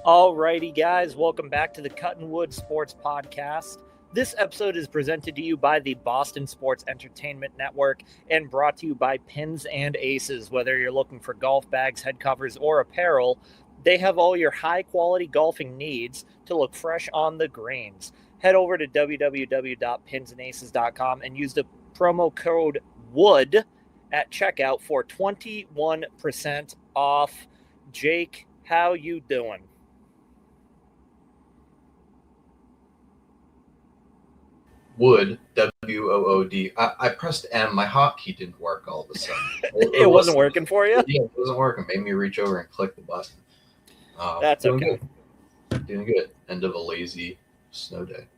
Alrighty, guys, welcome back to the Cuttonwood Sports Podcast. This episode is presented to you by the Boston Sports Entertainment Network and brought to you by Pins and Aces. Whether you're looking for golf bags, head covers, or apparel, they have all your high-quality golfing needs to look fresh on the greens. Head over to www.pinsandaces.com and use the promo code WOOD at checkout for 21% off. Jake, how you doing? Wood, W-O-O-D. I pressed M. My hotkey didn't work all of a sudden. It wasn't working for you? Yeah, it wasn't working. Made me reach over and click the button. That's okay. Doing good. End of a lazy snow day.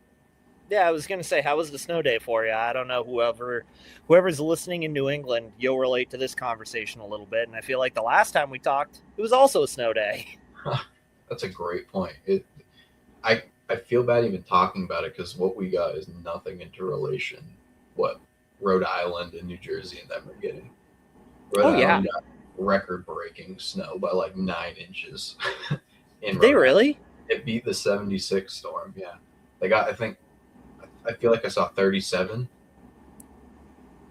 Yeah, I was going to say, how was the snow day for you? I don't know. Whoever's listening in New England, you'll relate to this conversation a little bit. And I feel like the last time we talked, it was also a snow day. That's a great point. I feel bad even talking about it because what we got is nothing interrelation. What Rhode Island and New Jersey and them are getting. Rhode Island got record-breaking snow by like 9 inches. They really? It beat the 76 storm. Yeah, they got. I feel like I saw 37.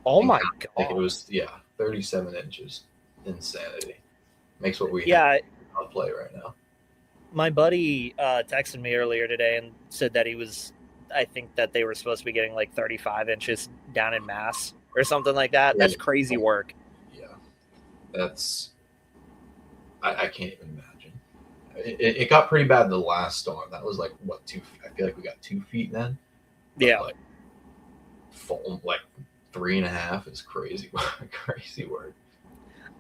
Oh my god! I think it was 37 inches. Insanity. Makes what we have on play right now. My buddy texted me earlier today and said that I think that they were supposed to be getting like 35 inches down in Mass or something like that. That's crazy work. Yeah. I can't even imagine. It got pretty bad the last storm. That was like, what, 2 feet? I feel like we got 2 feet then. Yeah. Like, full, like 3.5 is crazy. Crazy work.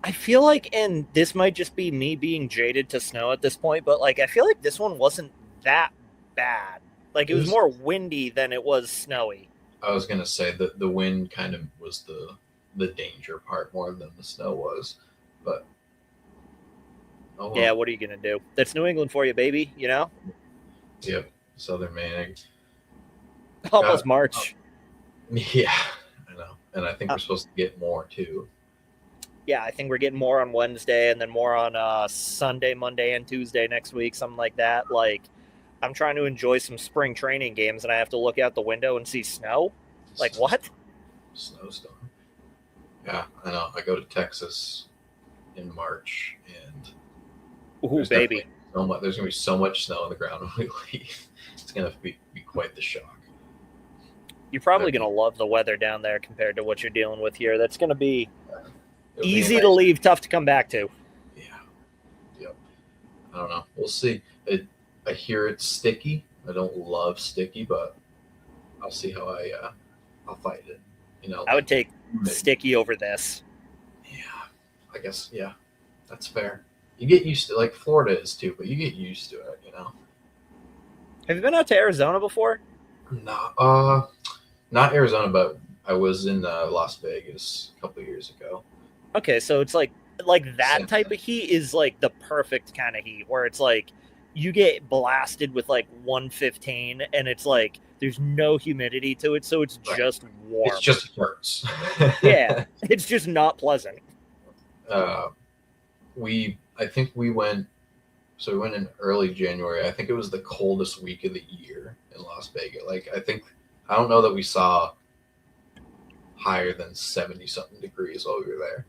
I feel like, and this might just be me being jaded to snow at this point, but like I feel like this one wasn't that bad. Like it was more windy than it was snowy. I was gonna say that the wind kind of was the danger part more than the snow was, but yeah, what are you gonna do? That's New England for you, baby. You know. Yep, Southern Maine. Almost March. Yeah, I know, and I think we're supposed to get more too. Yeah, I think we're getting more on Wednesday and then more on Sunday, Monday, and Tuesday next week, something like that. Like, I'm trying to enjoy some spring training games, and I have to look out the window and see snow. Like, what? Snowstorm. Yeah, I know. I go to Texas in March, and ooh, baby, there's going to be so much snow on the ground when we leave. It's going to be quite the shock. You're probably going to love the weather down there compared to what you're dealing with here. That's going to be easy to leave, tough to come back to. Yeah. Yep. I don't know. We'll see. I hear it's sticky. I don't love sticky, but I'll see how I'll fight it. You know, I would take sticky over this. Yeah. I guess, yeah. That's fair. You get used to, like Florida is too, but you get used to it, you know. Have you been out to Arizona before? No. Not Arizona, but I was in Las Vegas a couple of years ago. Okay, so it's like that type of heat is like the perfect kind of heat where it's like you get blasted with like 115 and it's like there's no humidity to it, so it's just warm. It just hurts. Yeah, it's just not pleasant. I think we went in early January. I think it was the coldest week of the year in Las Vegas. Like I don't know that we saw higher than 70-something degrees while we were there.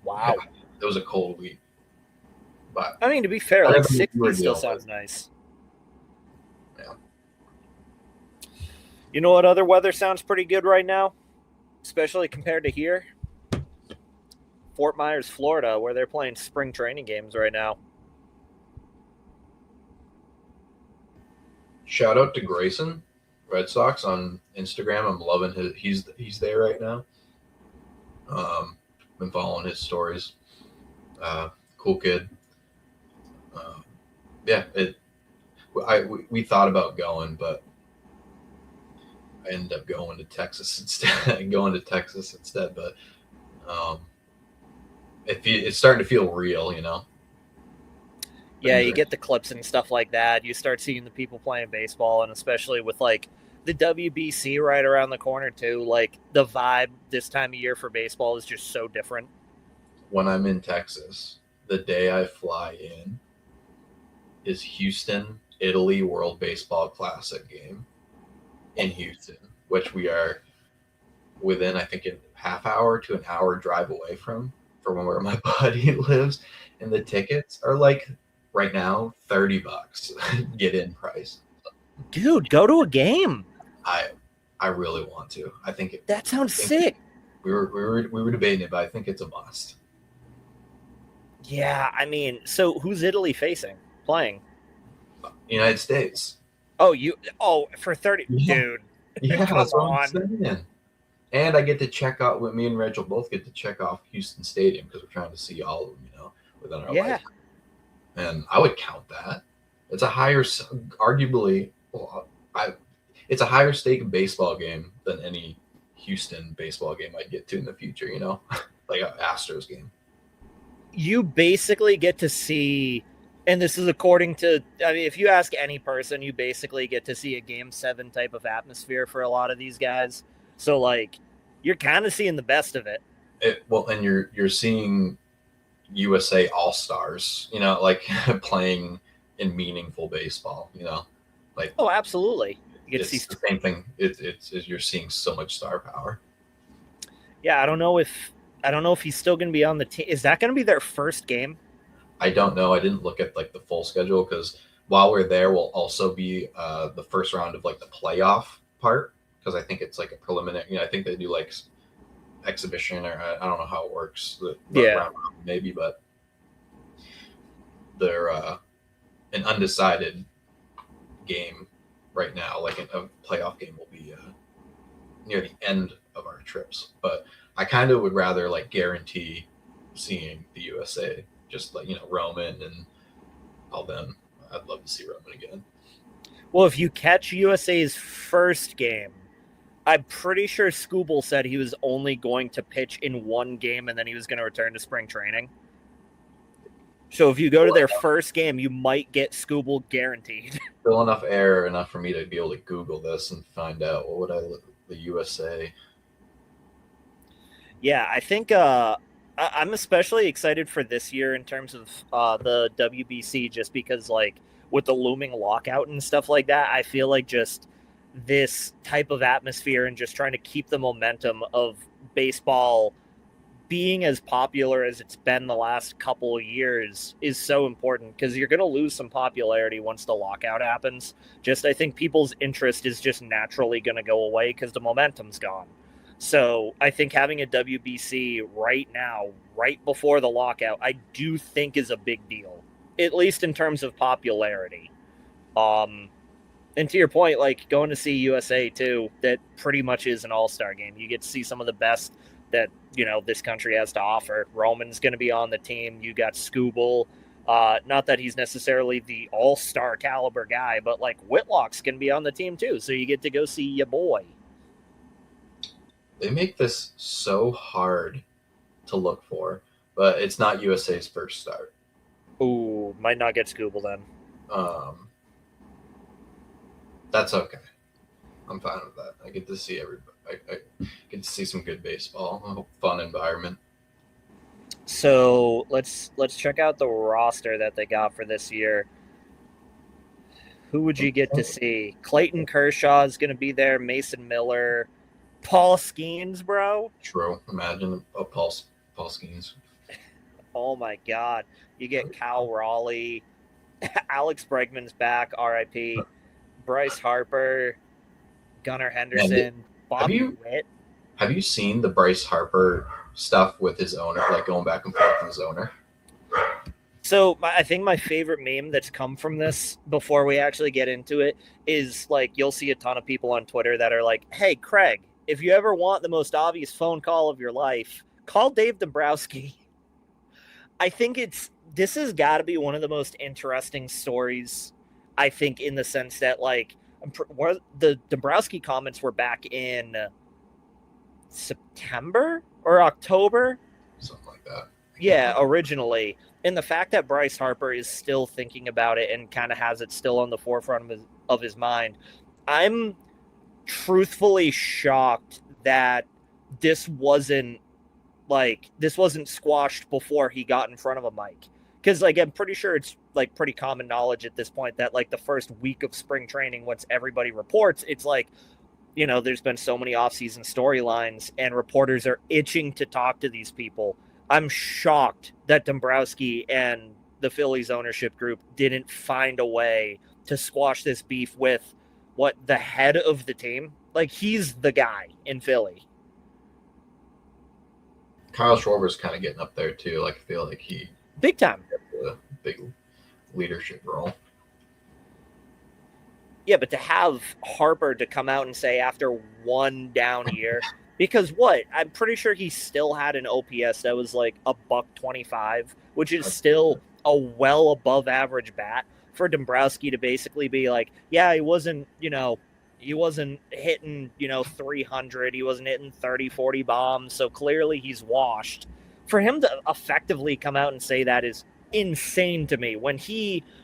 Wow. Yeah, it was a cold week. But I mean, to be fair, like 60 still sounds nice. Yeah. You know what other weather sounds pretty good right now? Especially compared to here? Fort Myers, Florida, where they're playing spring training games right now. Shout out to Grayson, Red Sox on Instagram. I'm loving he's there right now. Been following his stories. Cool kid. Yeah, we thought about going, but I ended up going to Texas instead. But it's starting to feel real, you know. Yeah, you get the clips and stuff like that. You start seeing the people playing baseball, and especially with like the WBC right around the corner too. Like the vibe this time of year for baseball is just so different. When I'm in Texas, the day I fly in, is Houston, Italy World Baseball Classic game in Houston, which we are within, I think, a half hour to an hour drive away from where my buddy lives. And the tickets are like right now $30 get in price. Dude, go to a game. I really want to. That sounds sick. We were debating it, but I think it's a must. Yeah, I mean, so who's Italy playing? United States. For 30, yeah. dude. Yeah, Come that's what on. I'm saying. And I get to check out. Me and Rachel both get to check off Houston Stadium because we're trying to see all of them, within our life. And I would count that. It's a higher, arguably, it's a higher stake baseball game than any Houston baseball game I'd get to in the future. Like an Astros game. You basically get to see, and this is according to, I mean, if you ask any person, you basically get to see a Game 7 type of atmosphere for a lot of these guys. So, like, you're kind of seeing the best of it. And you're seeing USA All-Stars, like playing in meaningful baseball, like. Oh, absolutely. You get to see the same thing. It's you're seeing so much star power. Yeah, I don't know if he's still going to be on the team. Is that going to be their first game? I don't know. I didn't look at like the full schedule because while we're there, we'll also be the first round of like the playoff part because I think it's like a preliminary. I think they do like exhibition or I don't know how it works. Round maybe, but they're an undecided game right now. Like a playoff game will be near the end of our trips, but I kind of would rather like guarantee seeing the USA, just like Roman and all them. I'd love to see Roman again. Well, if you catch USA's first game, I'm pretty sure Scooble said he was only going to pitch in one game and then he was going to return to spring training. So if you go to their first game, you might get Scooble guaranteed. Still enough for me to be able to Google this and find out what would I look the USA. Yeah, I think I'm especially excited for this year in terms of the WBC, just because like with the looming lockout and stuff like that, I feel like just this type of atmosphere and just trying to keep the momentum of baseball being as popular as it's been the last couple of years is so important because you're going to lose some popularity once the lockout happens. Just I think people's interest is just naturally going to go away because the momentum's gone. So I think having a WBC right now, right before the lockout, I do think is a big deal, at least in terms of popularity. And to your point, like going to see USA too, that pretty much is an all-star game. You get to see some of the best that, this country has to offer. Roman's going to be on the team. You got Scooble. Not that he's necessarily the all-star caliber guy, but like Whitlock's going to be on the team too. So you get to go see your boy. They make this so hard to look for, but it's not USA's first start. Ooh, might not get Scooble then. That's okay. I'm fine with that. I get to see everybody. I get to see some good baseball. A fun environment. So let's check out the roster that they got for this year. Who would you get to see? Clayton Kershaw is going to be there. Mason Miller, Paul Skeens, bro. True. Imagine Paul Skeens. Oh my God! You get Cal Raleigh, Alex Bregman's back. R.I.P. Bryce Harper, Gunnar Henderson, Bobby Witt. Have you seen the Bryce Harper stuff with his owner, like going back and forth with his owner? So I think my favorite meme that's come from this before we actually get into it is like you'll see a ton of people on Twitter that are like, hey, Craig, if you ever want the most obvious phone call of your life, call Dave Dombrowski. I think this has got to be one of the most interesting stories, I think, in the sense that like the Dombrowski comments were back in September or October. Something like that. Yeah, originally. And the fact that Bryce Harper is still thinking about it and kind of has it still on the forefront of his mind, I'm truthfully shocked that this wasn't squashed before he got in front of a mic. Because, like, I'm pretty sure it's like pretty common knowledge at this point that like the first week of spring training, once everybody reports, it's like, you know, there's been so many offseason storylines and reporters are itching to talk to these people. I'm shocked that Dombrowski and the Phillies ownership group didn't find a way to squash this beef with the head of the team. Like, he's the guy in Philly. Kyle Schwarber's kind of getting up there too. Like, I feel like he big time, a big leadership role. Yeah, but to have Harper to come out and say after one down year, because I'm pretty sure he still had an OPS that was like a $125, which is still a well above average bat. For Dombrowski to basically be like, yeah, he wasn't hitting, 300. He wasn't hitting 30, 40 bombs. So clearly he's washed. For him to effectively come out and say that is insane to me. When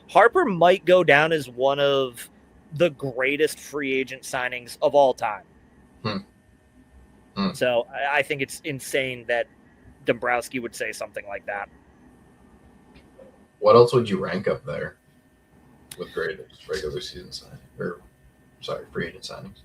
Harper might go down as one of the greatest free agent signings of all time. So I think it's insane that Dombrowski would say something like that. What else would you rank up there with greatest regular season free agent signings?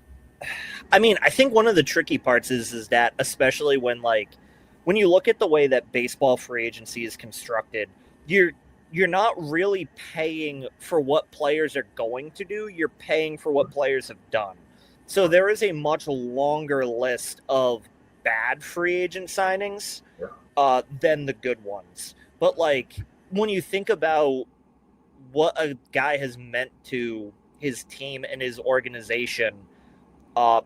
I mean, I think one of the tricky parts is that, especially when you look at the way that baseball free agency is constructed, you're not really paying for what players are going to do. You're paying for what players have done. So there is a much longer list of bad free agent signings than the good ones. But when you think about what a guy has meant to his team and his organization,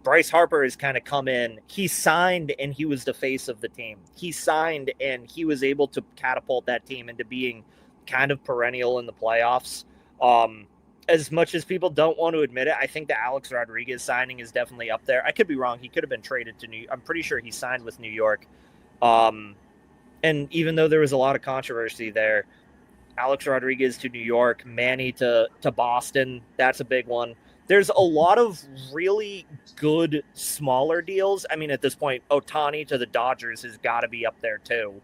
Bryce Harper has kind of come in. He signed and he was the face of the team. He signed and he was able to catapult that team into being kind of perennial in the playoffs. As much as people don't want to admit it, I think the Alex Rodriguez signing is definitely up there. I could be wrong. He could have been traded to I'm pretty sure he signed with New York. And even though there was a lot of controversy there, Alex Rodriguez to New York, Manny to Boston, that's a big one. There's a lot of really good smaller deals. I mean, at this point, Ohtani to the Dodgers has got to be up there too.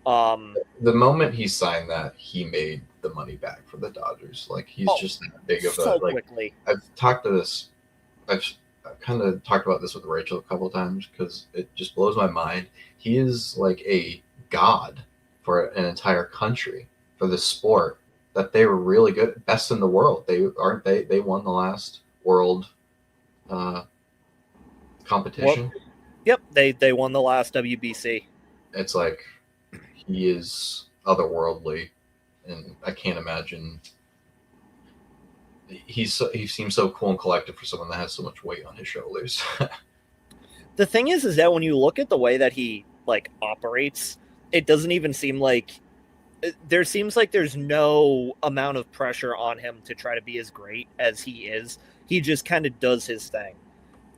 The moment he signed that, he made the money back for the Dodgers. Like, he's just that big of a quickly. I've kind of talked about this with Rachel a couple of times because it just blows my mind. He is like a god for an entire country, for the sport, that they were really good, best in the world. They won the last world competition. Well, yep, they won the last WBC. It's like, he is otherworldly, and I can't imagine. He seems so cool and collected for someone that has so much weight on his shoulders. The thing is that when you look at the way that he operates, it doesn't even seem like there's no amount of pressure on him to try to be as great as he is. He just kind of does his thing.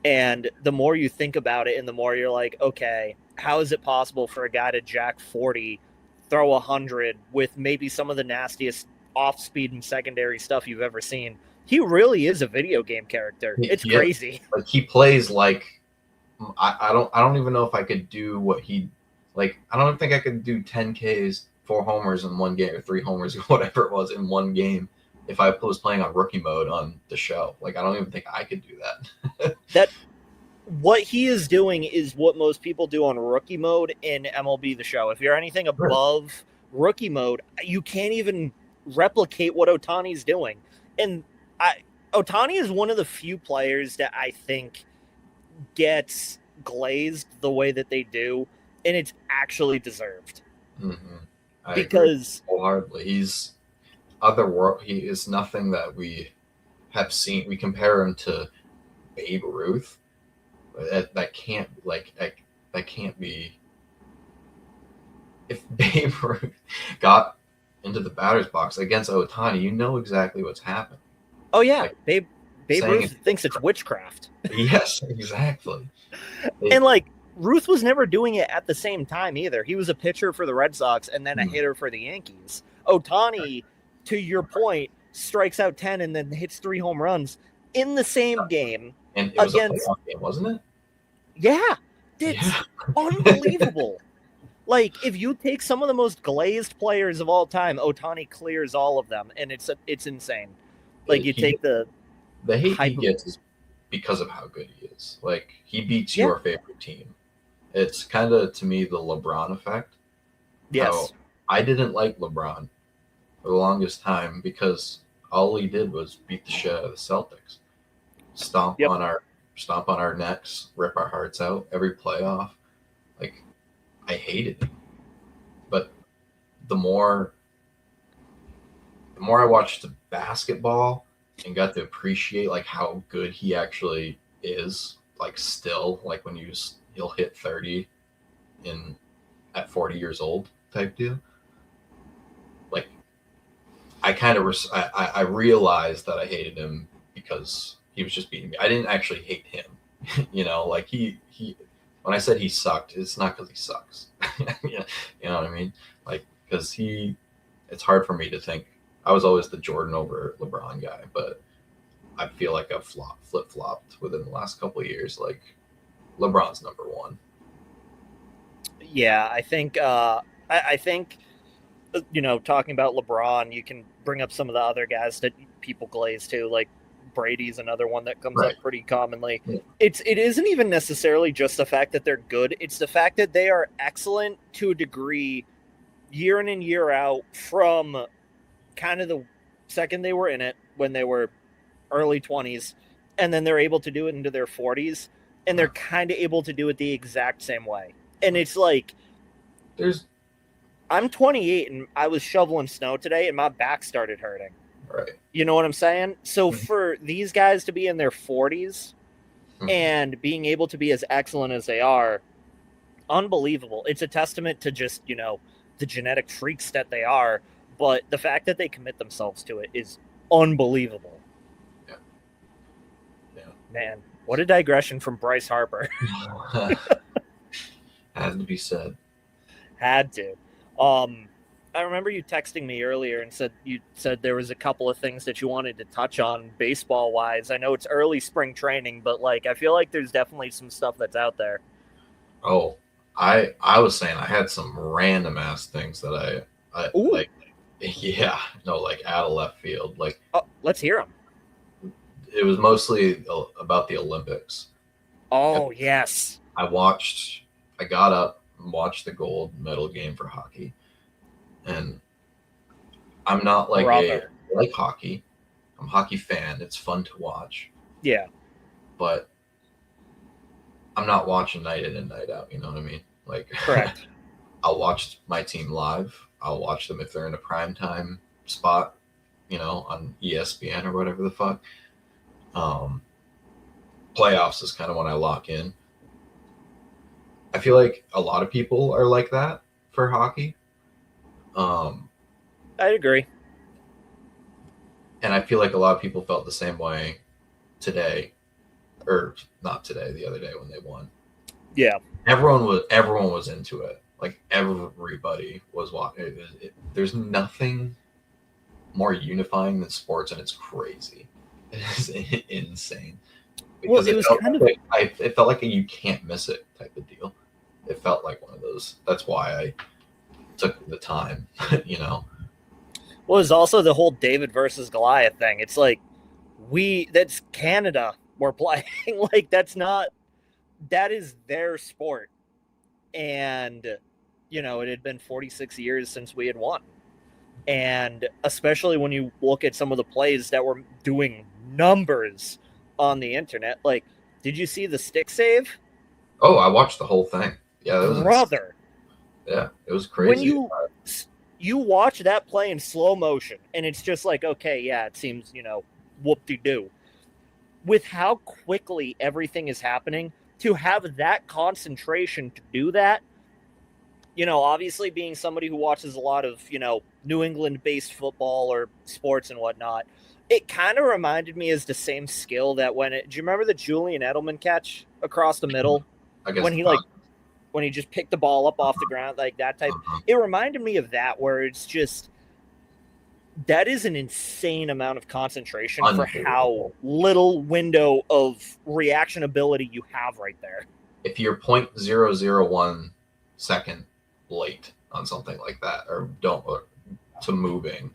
And the more you think about it and the more you're like, okay, how is it possible for a guy to jack 40, throw 100 with maybe some of the nastiest off speed and secondary stuff you've ever seen? He really is a video game character. It's crazy. Like, he plays like, I don't even know if I could do what he, I don't think I could do 10 Ks, 4 homers in one game, or 3 homers, or whatever it was in one game, if I was playing on rookie mode on the show. I don't even think I could do that. What he is doing is what most people do on rookie mode in MLB The Show. If you're anything above rookie mode, you can't even replicate what Ohtani's doing. And Ohtani is one of the few players that I think gets glazed the way that they do, and it's actually deserved. Mm-hmm. Because wholeheartedly, he's otherworld. He is nothing that we have seen. We compare him to Babe Ruth. That can't be. If Babe Ruth got into the batter's box against Ohtani, you know exactly what's happening. Oh yeah, Babe Ruth thinks it's witchcraft. Yes, exactly. And Ruth was never doing it at the same time either. He was a pitcher for the Red Sox and then a hitter for the Yankees. Ohtani, to your point, strikes out 10 and then hits 3 home runs in the same game. And it was a playoff game, wasn't it? Yeah. It's unbelievable. Like, if you take some of the most glazed players of all time, Ohtani clears all of them, and it's insane. Like, you take the hate he hyper. gets is because of how good he is. Like, he beats Yeah. your favorite team. It's kind of, to me, the LeBron effect. Yes. How I didn't like LeBron for the longest time because all he did was beat the shit out of the Celtics, stomp Yep. on our necks, rip our hearts out every playoff. Like, I hated him. But the more I watched basketball and got to appreciate like how good he actually is, like still, like when he'll hit 30 at 40 years old type deal. Like, I kind of I realized that I hated him because he was just beating me. I didn't actually hate him. Like he when I said he sucked, it's not because he sucks. You know what I mean? Like, because it's hard for me to think. I was always the Jordan over LeBron guy, but I feel like I've flip-flopped within the last couple of years. Like, LeBron's number one. Yeah, I think I think talking about LeBron, you can bring up some of the other guys that people glaze too, like Brady's another one that comes up pretty commonly. Yeah. It isn't even necessarily just the fact that they're good, it's the fact that they are excellent to a degree year in and year out, from kind of the second they were in it when they were early 20s, and then they're able to do it into their 40s, and they're kind of able to do it the exact same way. And it's like, I'm 28 and I was shoveling snow today and my back started hurting. Right. You know what I'm saying? So for these guys to be in their 40s and being able to be as excellent as they are, unbelievable. It's a testament to just, the genetic freaks that they are, but the fact that they commit themselves to it is unbelievable. Yeah. Man, what a digression from Bryce Harper. Had to be said. Had to. I remember you texting me earlier and said there was a couple of things that you wanted to touch on baseball wise. I know it's early spring training, but like, I feel like there's definitely some stuff that's out there. Oh, I was saying I had some random ass things that I like. Yeah, no, like out of left field. Like, let's hear them. It was mostly about the Olympics. Oh, yes. I got up and watched the gold medal game for hockey. And I'm not like I like hockey. I'm a hockey fan. It's fun to watch. Yeah. But I'm not watching night in and night out. You know what I mean? Like, correct. I'll watch my team live. I'll watch them if they're in a primetime spot, on ESPN or whatever the fuck. Playoffs is kind of when I lock in. I feel like a lot of people are like that for hockey. I agree. And I feel like a lot of people felt the same way today, or not today, the other day when they won. Yeah. Everyone was into it. Like, everybody was watching. There's nothing more unifying than sports, and it's crazy. It is insane. Because it felt like a you can't miss it type of deal. It felt like one of those. That's why I took the time, Well, it's also the whole David versus Goliath thing. It's like, that's Canada we're playing. Like, that is their sport. And, it had been 46 years since we had won. And especially when you look at some of the plays that were doing numbers on the internet, like, did you see the stick save? Oh, I watched the whole thing. Yeah, that was brother. Yeah, it was crazy. When you watch that play in slow motion, and it's just like, okay, yeah, it seems, whoop-de-doo. With how quickly everything is happening, to have that concentration to do that, obviously being somebody who watches a lot of, New England-based football or sports and whatnot, it kind of reminded me as the same skill that do you remember the Julian Edelman catch across the middle? When he just picked the ball up off the ground, like that type. It reminded me of that, where it's just, that is an insane amount of concentration for how little window of reaction ability you have right there. If you're 0.001 second late on something like that or to moving,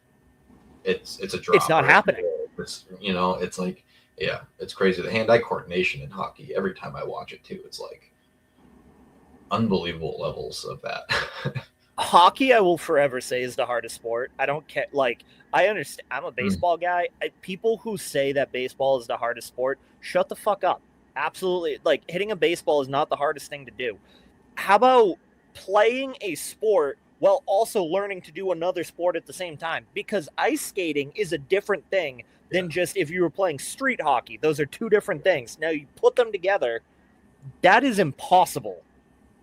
it's a drop. It's not happening. It's, it's like, yeah, it's crazy. The hand-eye coordination in hockey, every time I watch it too, it's like unbelievable levels of that. Hockey, I will forever say, is the hardest sport. I don't care. Like, I understand. I'm a baseball guy. People who say that baseball is the hardest sport, shut the fuck up. Absolutely. Like, hitting a baseball is not the hardest thing to do. How about playing a sport while also learning to do another sport at the same time? Because ice skating is a different thing than just if you were playing street hockey. Those are two different things. Now, you put them together, that is impossible.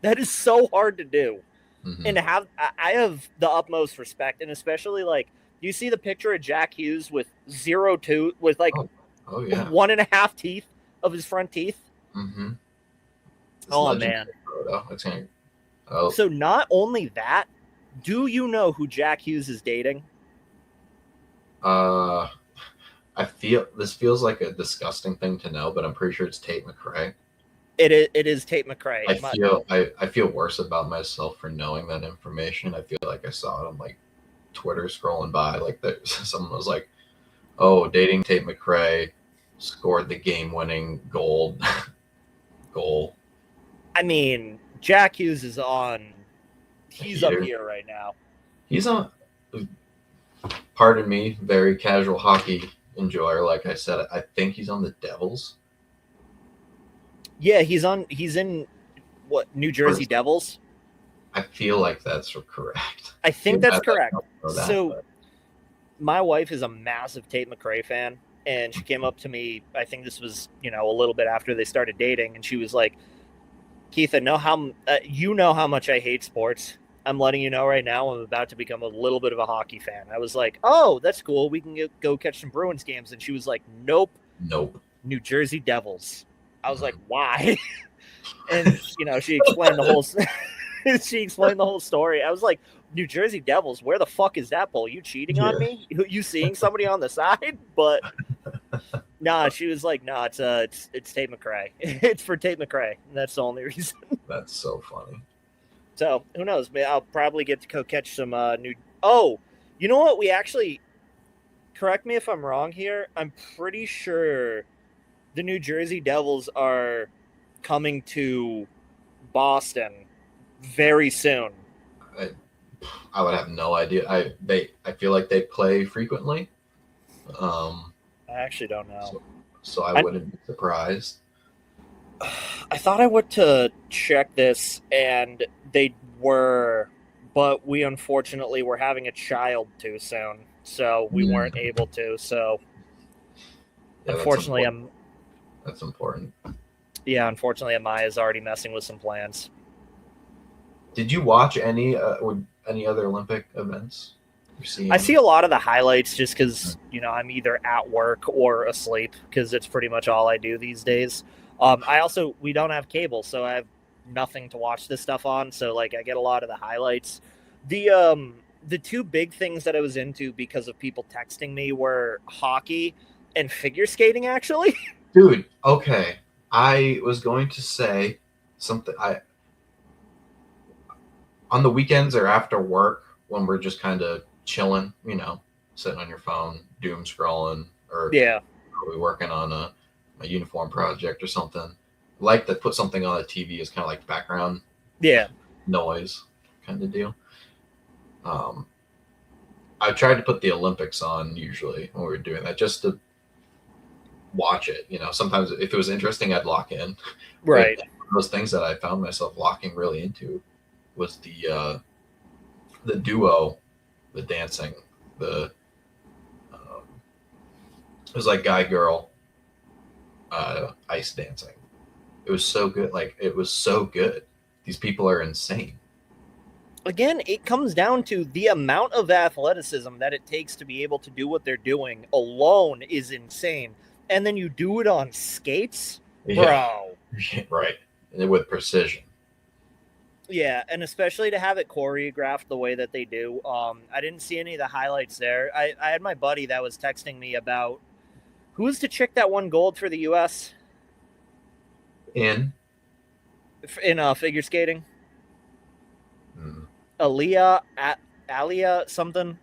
That is so hard to do. Mm-hmm. And I have the utmost respect, and especially like, you see the picture of Jack Hughes with 0 tooth, with like 1.5 teeth of his front teeth. Mm-hmm. Oh man! So not only that, do you know who Jack Hughes is dating? I feel this feels like a disgusting thing to know, but I'm pretty sure it's Tate McRae. It is Tate McRae. I feel worse about myself for knowing that information. I feel like I saw it on like Twitter scrolling by, like someone was like, "Oh, dating Tate McRae, scored the game-winning goal." I mean, Jack Hughes is on. He's up here right now. He's on. Pardon me, very casual hockey enjoyer. Like I said, I think he's on the Devils. Yeah, he's in what, New Jersey Devils? I feel like that's correct. I think that's correct. My wife is a massive Tate McRae fan, and she came up to me, I think this was, a little bit after they started dating, and she was like, "Keith, I know how much I hate sports. I'm letting you know right now I'm about to become a little bit of a hockey fan." I was like, "Oh, that's cool. We can go catch some Bruins games." And she was like, Nope. New Jersey Devils. I was like, "Why?" And she explained the whole story. I was like, "New Jersey Devils, where the fuck is that bull? You cheating on me? You seeing somebody on the side?" But nah, she was like, "No, it's Tate McRae. It's for Tate McRae. And that's the only reason." That's so funny. So who knows? I'll probably get to go catch some new. Oh, you know what? We actually, correct me if I'm wrong here. I'm pretty sure the New Jersey Devils are coming to Boston very soon. I would have no idea. I feel like they play frequently. I actually don't know. So I wouldn't be surprised. I thought I went to check this, and they were, but we unfortunately were having a child too soon, so we weren't able to. So unfortunately, that's important. Yeah, unfortunately, Amaya's already messing with some plans. Did you watch any other Olympic events? I see a lot of the highlights just because, I'm either at work or asleep because it's pretty much all I do these days. We don't have cable, so I have nothing to watch this stuff on. So like I get a lot of the highlights. The two big things that I was into because of people texting me were hockey and figure skating, actually. Dude, okay. I was going to say something. On the weekends or after work, when we're just kind of chilling, sitting on your phone, doom scrolling, or probably working on a uniform project or something, like to put something on the TV as kind of like background noise kind of deal. I tried to put the Olympics on usually when we were doing that, just to watch it. Sometimes if it was interesting, I'd lock in. Right. One of those things that I found myself locking really into was the duo, the dancing, it was like guy girl ice dancing. It was so good. Like, it was so good. These people are insane. Again, it comes down to the amount of athleticism that it takes to be able to do what they're doing alone is insane. And then you do it on skates, bro. Right. And with precision. Yeah, and especially to have it choreographed the way that they do. I didn't see any of the highlights there. I had my buddy that was texting me about who's the chick that won gold for the U.S. in figure skating. Alia something.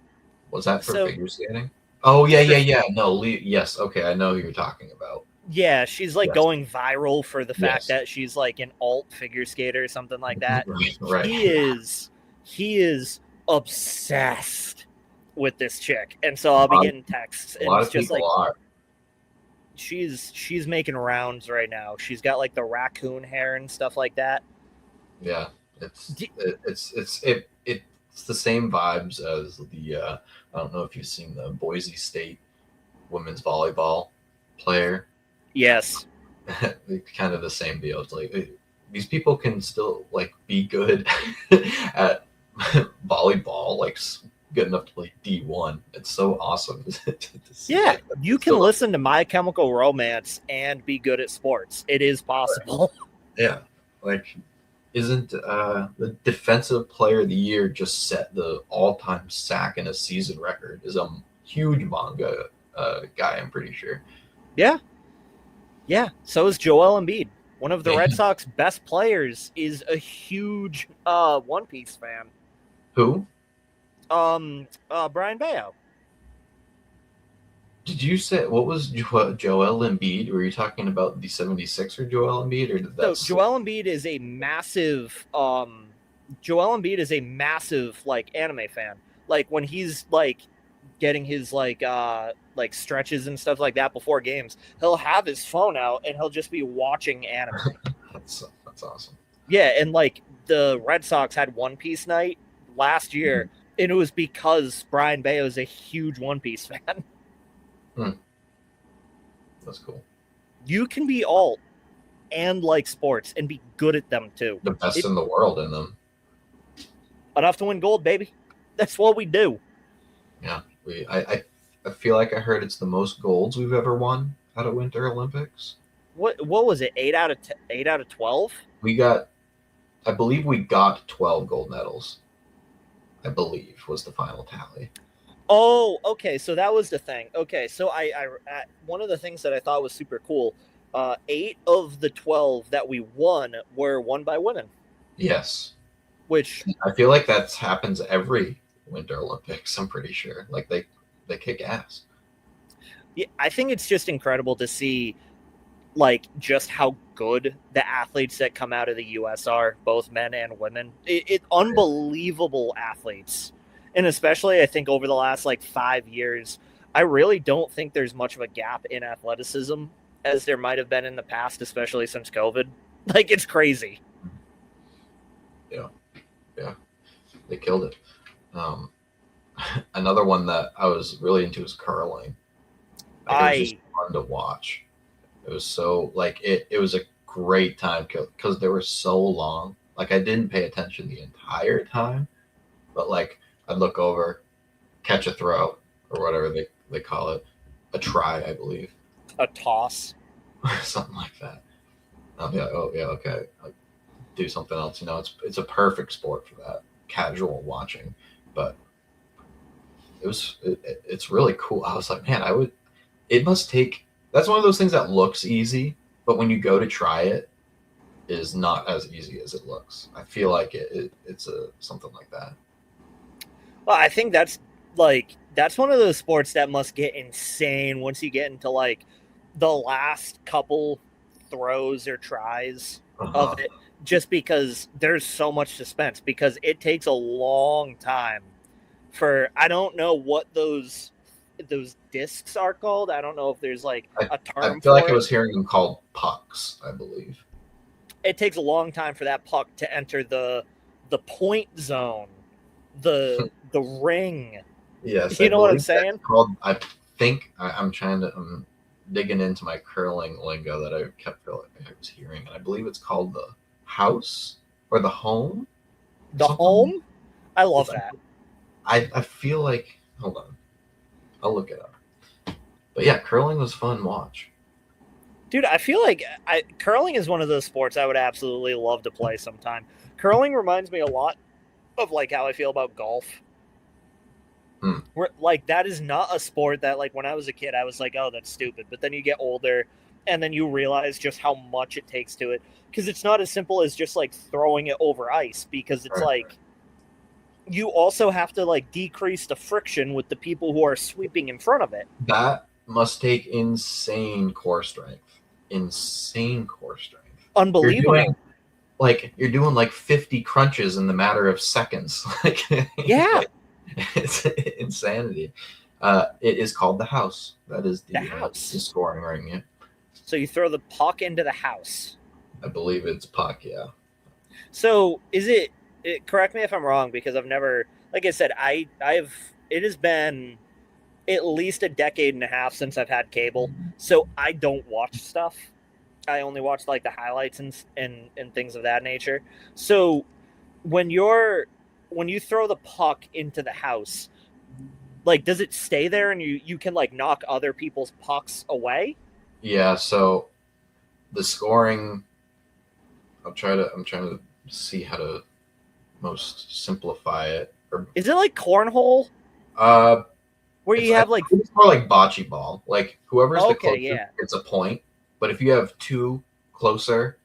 Was that for So figure skating? Oh yeah, for, yeah, yeah. No, yes. Okay, I know who you're talking about. yeah, she's like Yes, going viral for the fact yes. that she's like an alt figure skater or something like that. Right. He is obsessed with this chick, and so I'll A be lot, getting texts, a and lot it's of just people like are. she's making rounds right now. She's got like the raccoon hair and stuff like that. Yeah, it's the same vibes as the. I don't know if you've seen the Boise State women's volleyball player. Yes. Kind of the same deal. It's like these people can still like be good at volleyball, like good enough to play D1. It's so awesome to see. Yeah, Like, you can listen to My Chemical Romance and be good at sports. It is possible. Yeah, like isn't the defensive player of the year just set the all-time sack in a season record? Is a huge manga guy, I'm pretty sure. Yeah, so is Joel Embiid. One of the Red Sox best players is a huge One Piece fan. Who? Brian Bayo. Did you say what was Joel Embiid? Were you talking about the 76er Joel Embiid, or did that? So Joel Embiid is a massive like anime fan. Like when he's like getting his like stretches and stuff like that before games, he'll have his phone out and he'll just be watching anime. That's awesome. Yeah, and like the Red Sox had One Piece night last year, and it was because Brian Bayo is a huge One Piece fan. That's cool. You can be alt and like sports and be good at them too. The best in the world in them. Enough to win gold, baby. That's what we do. Yeah, I feel like I heard it's the most golds we've ever won at a Winter Olympics. What was it? 8 out of 12? I believe we got 12 gold medals. I believe was the final tally. Oh, okay. So that was the thing. Okay, so I one of the things that I thought was super cool. 8 of the 12 that we won were won by women. Yes, which I feel like that happens every Winter Olympics. I'm pretty sure. Like they kick ass. Yeah, I think it's just incredible to see, like, just how good the athletes that come out of the U.S. are, both men and women. Unbelievable athletes. And especially, I think, over the last, 5 years, I really don't think there's much of a gap in athleticism as there might have been in the past, especially since COVID. Like, it's crazy. Yeah. They killed it. Another one that I was really into is curling. It was just fun to watch. It was so it was a great time because they were so long. Like I didn't pay attention the entire time, but I'd look over, catch a throw or whatever they call it, a try, I believe, a toss, something like that. I'll be like, oh yeah, okay, I'll do something else. It's a perfect sport for that casual watching, but it's really cool. I was like, man, it must take. That's one of those things that looks easy, but when you go to try it, is not as easy as it looks. I feel like it's something like that. Well, I think that's one of those sports that must get insane once you get into the last couple throws or tries of it, just because there's so much suspense, because it takes a long time for, I don't know what those discs are called. I don't know if there's a term. I feel like I was hearing them called pucks, I believe. It takes a long time for that puck to enter the point zone, the ring. Yes, you know what I'm saying? I think I'm digging into my curling lingo that I kept feeling I was hearing, and I believe it's called the house or the home. The home? I love that. I feel like, hold on, I'll look it up. But yeah, curling was fun to watch. Dude, I feel like curling is one of those sports I would absolutely love to play sometime. Curling reminds me a lot of how I feel about golf. Where, that is not a sport that when I was a kid I was like, oh, that's stupid. But then you get older and then you realize just how much it takes to it, because it's not as simple as just throwing it over ice, because it's you also have to like decrease the friction with the people who are sweeping in front of it. That must take insane core strength. Insane core strength. Unbelievable. You're doing like 50 crunches in the matter of seconds. Yeah. It's insanity. It is called the house. That is The the house. scoring ring. Yeah. So you throw the puck into the house. I believe it's puck. Yeah. So is it correct me if I'm wrong, because I've never, like I said, it has been at least a decade and a half since I've had cable. So I don't watch stuff. I only watch like the highlights and things of that nature. So when you throw the puck into the house, like does it stay there and you can like knock other people's pucks away? Yeah. So the scoring. I'm trying to see how to most simplify it. Is it like cornhole Uh, where you have like it's more like bocce ball. Like whoever's the okay, closest yeah. gets a point. But if you have two closer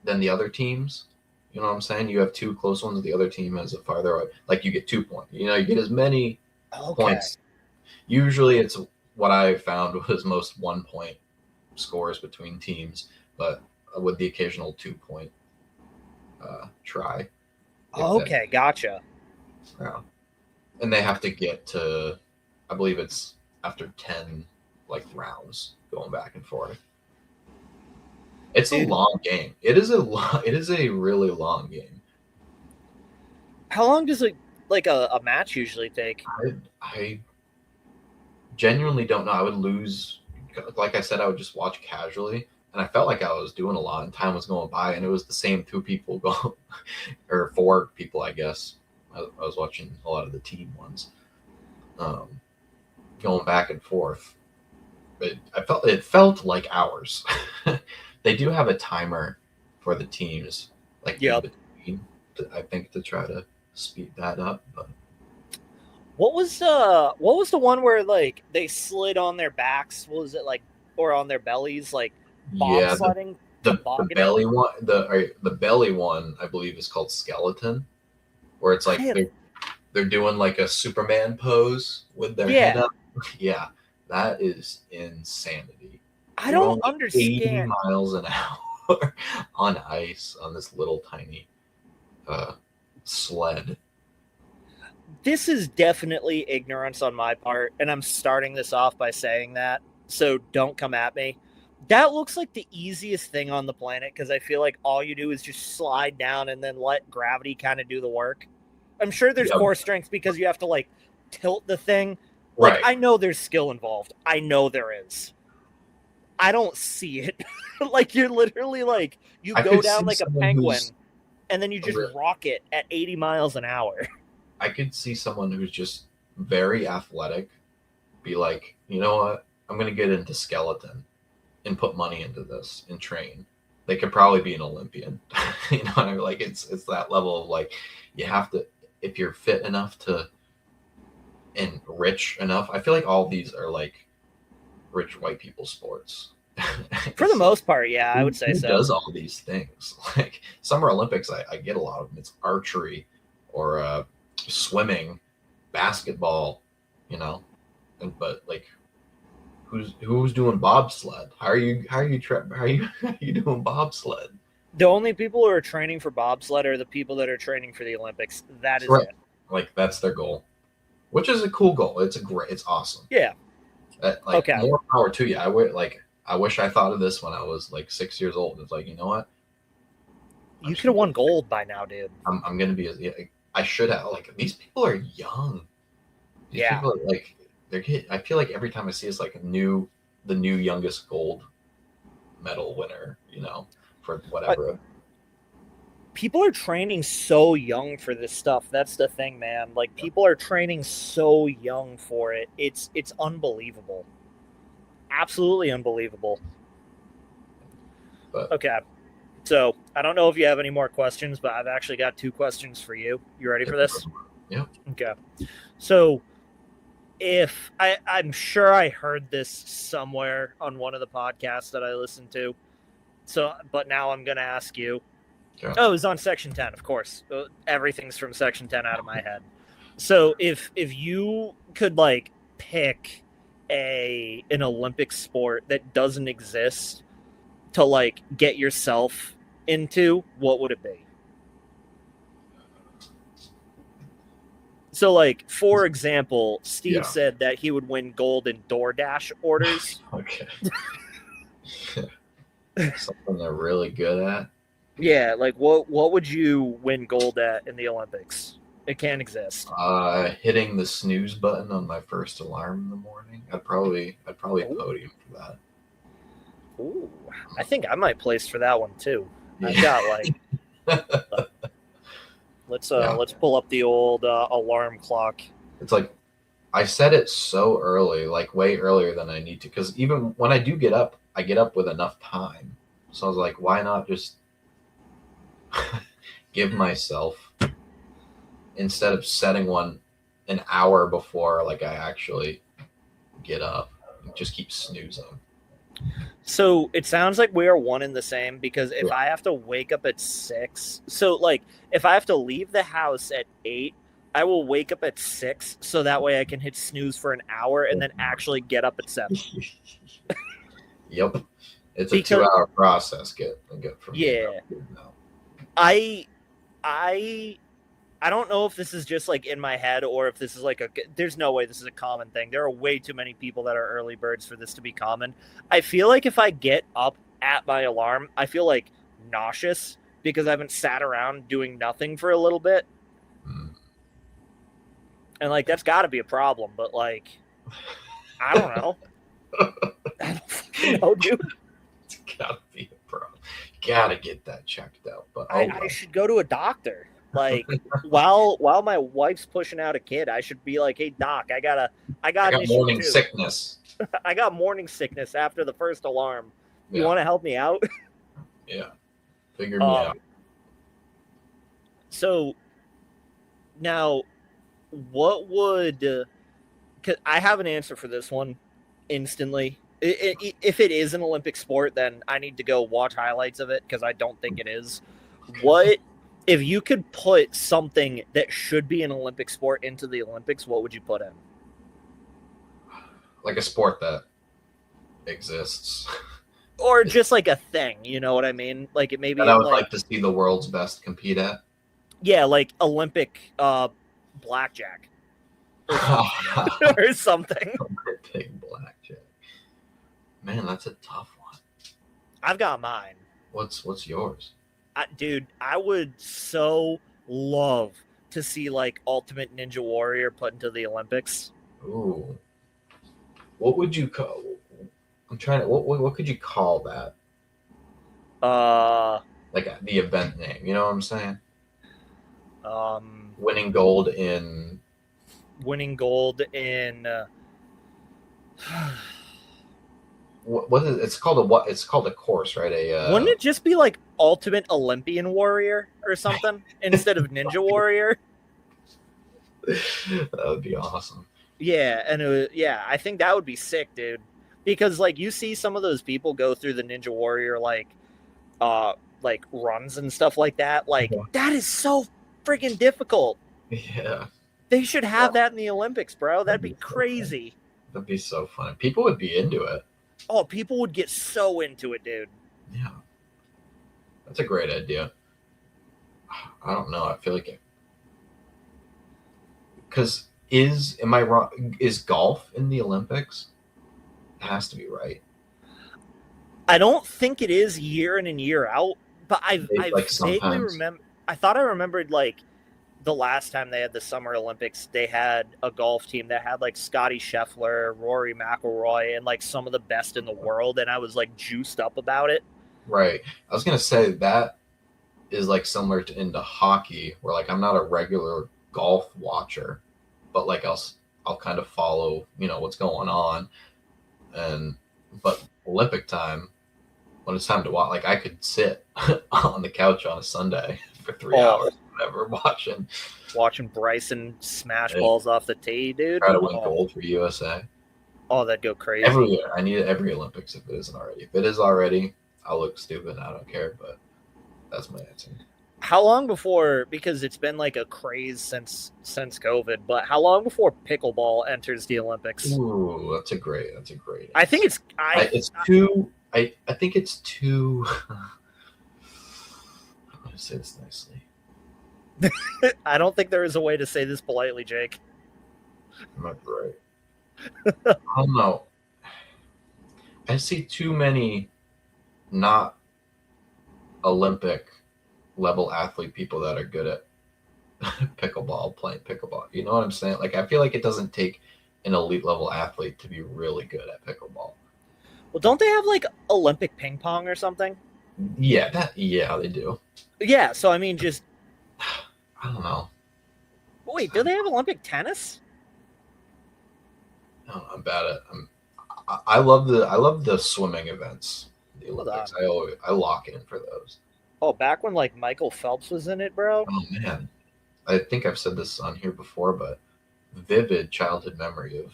than the other teams, you know what I'm saying? You have two close ones, the other team has a farther away. Like you get 2 points. You know, you get as many points. Usually it's what I found was most 1 point scores between teams, but with the occasional 2 point try. Okay, gotcha. Yeah. And they have to get to, I believe it's after 10 like rounds going back and forth. It's a long game. It is a really long game. How long does like a match usually take? I genuinely don't know. I would lose. Like I said, I would just watch casually, and I felt like I was doing a lot, and time was going by, and it was the same two people go, or four people, I guess. I was watching a lot of the team ones, going back and forth. But it felt like hours. They do have a timer for the teams, like in between, I think, to try to speed that up. But what was the one where like they slid on their backs? What was it like, or on their bellies, like bobsledding? The belly one, the belly one, I believe, is called skeleton, where it's like they're doing like a Superman pose with their head up. Yeah, that is insanity. I don't understand. 80 miles an hour on ice on this little tiny sled. This is definitely ignorance on my part, and I'm starting this off by saying that, so don't come at me. That looks like the easiest thing on the planet, because I feel like all you do is just slide down and then let gravity kind of do the work. I'm sure there's core strength because you have to like tilt the thing. Like, I know there's skill involved. I know there is. I don't see it. Like, you're literally like, you go down like a penguin and then you just rocket at 80 miles an hour. I could see someone who's just very athletic be like, you know what? I'm going to get into skeleton and put money into this and train. They could probably be an Olympian. You know what I mean? Like, it's that level of like, you have to, if you're fit enough to, and rich enough. I feel like all these are like rich white people sports. For the most part, yeah, I would say who so. Does all these things. Like Summer Olympics, I get a lot of them. It's archery or swimming, basketball, you know. But like, who's doing bobsled? How are you doing bobsled? The only people who are training for bobsled are the people that are training for the Olympics. That is it. Like, that's their goal, which is a cool goal. It's awesome. Yeah. More power to you. I wish I thought of this when I was like 6 years old. It's like, you know what? You could have won gold by now, dude. I'm gonna be. I should have. Like, these people are young. These people are, like, I feel like every time I see it's like the new youngest gold medal winner. You know, for whatever. People are training so young for this stuff. That's the thing, man. Like, people are training so young for it. It's unbelievable. Absolutely unbelievable. Okay. So I don't know if you have any more questions, but I've actually got 2 questions for you. You ready for this? Yeah. Okay. So if I'm sure I heard this somewhere on one of the podcasts that I listened to. So, but now I'm going to ask you, Okay. Oh, it was on Section 10, of course. Everything's from Section 10 out of my head. So if you could like pick an Olympic sport that doesn't exist to like get yourself into, what would it be? So like, for example, Steve Yeah. said that he would win gold in DoorDash orders. Okay. Something they're really good at. Yeah, like what would you win gold at in the Olympics? It can't exist. Hitting the snooze button on my first alarm in the morning. I'd probably podium for that. Ooh, I think I might place for that one too. Yeah. I got like let's pull up the old alarm clock. It's like I set it so early, like way earlier than I need to, because even when I do get up, I get up with enough time. So I was like, why not just give myself, instead of setting one an hour before like I actually get up, just keep snoozing. So it sounds like we are one in the same, because if I have to wake up at 6, so like if I have to leave the house at 8, I will wake up at 6 so that way I can hit snooze for an hour and then actually get up at 7. Yep. It's a 2-hour process. Get from yeah. I don't know if this is just like in my head or if this is like there's no way this is a common thing. There are way too many people that are early birds for this to be common. I feel like if I get up at my alarm, I feel like nauseous because I haven't sat around doing nothing for a little bit. And like, that's gotta be a problem, but like, I don't know. I don't fucking know, dude. It's gotta be a problem. You gotta get that checked out. But I should go to a doctor. Like while my wife's pushing out a kid, I should be like, hey doc, I got morning sickness. I got morning sickness after the first alarm. You want to help me out? Yeah. Figure me out. So now what would cause I have an answer for this one instantly. If it is an Olympic sport, then I need to go watch highlights of it because I don't think it is. Okay. What if you could put something that should be an Olympic sport into the Olympics, what would you put in? Like a sport that exists. Or just like a thing, you know what I mean? Like it maybe that I would like to see the world's best compete at. Yeah, like Olympic blackjack. Or something. Olympic blackjack. Man, that's a tough one. I've got mine. What's yours? Dude, I would so love to see like Ultimate Ninja Warrior put into the Olympics. Ooh. What would you call? I'm trying to. What could you call that? Like the event name. You know what I'm saying? Winning gold in. What is it's called? It's called a course, right? Wouldn't it just be like Ultimate Olympian Warrior or something instead of Ninja Warrior? That would be awesome. Yeah, and I think that would be sick, dude. Because like you see some of those people go through the Ninja Warrior like runs and stuff like that. Like that is so freaking difficult. Yeah. They should have that in the Olympics, bro. That'd be crazy. That'd be so fun. People would be into it. Oh, people would get so into it, dude. Yeah. That's a great idea. I don't know. I feel like it. Because am I wrong? Is golf in the Olympics? It has to be, right? I don't think it is year in and year out, but I vaguely remember. I thought I remembered like the last time they had the Summer Olympics, they had a golf team that had like Scotty Scheffler, Rory McIlroy, and like some of the best in the world, and I was like juiced up about it. Right. I was gonna say that is like similar to into hockey, where like I'm not a regular golf watcher, but like I'll kind of follow, what's going on, but Olympic time, when it's time to watch, like I could sit on the couch on a Sunday for 3 hours. Whatever, watching Bryson smash balls off the tee, dude. Try to win gold for USA. Oh, that'd go crazy. Every year. I need it every Olympics if it isn't already. If it is already, I'll look stupid. I don't care, but That's my answer. How long before, because it's been like a craze since COVID, but how long before pickleball enters the Olympics? Ooh, that's a great I think answer. it's It's too. I think it's too. I'm gonna say this nicely. I don't think there is a way to say this politely, Jake. I might be right. I don't know. I see too many not Olympic level athlete people that are good at pickleball, playing pickleball. You know what I'm saying? Like, I feel like it doesn't take an elite level athlete to be really good at pickleball. Well, don't they have like Olympic ping pong or something? Yeah, they do. Yeah, so I mean, just I don't know. wait, do they have Olympic tennis? I'm bad at. I love the swimming events, the Olympics. I lock in for those. Oh, back when like Michael Phelps was in it, bro. Oh man, I think I've said this on here before, but vivid childhood memory of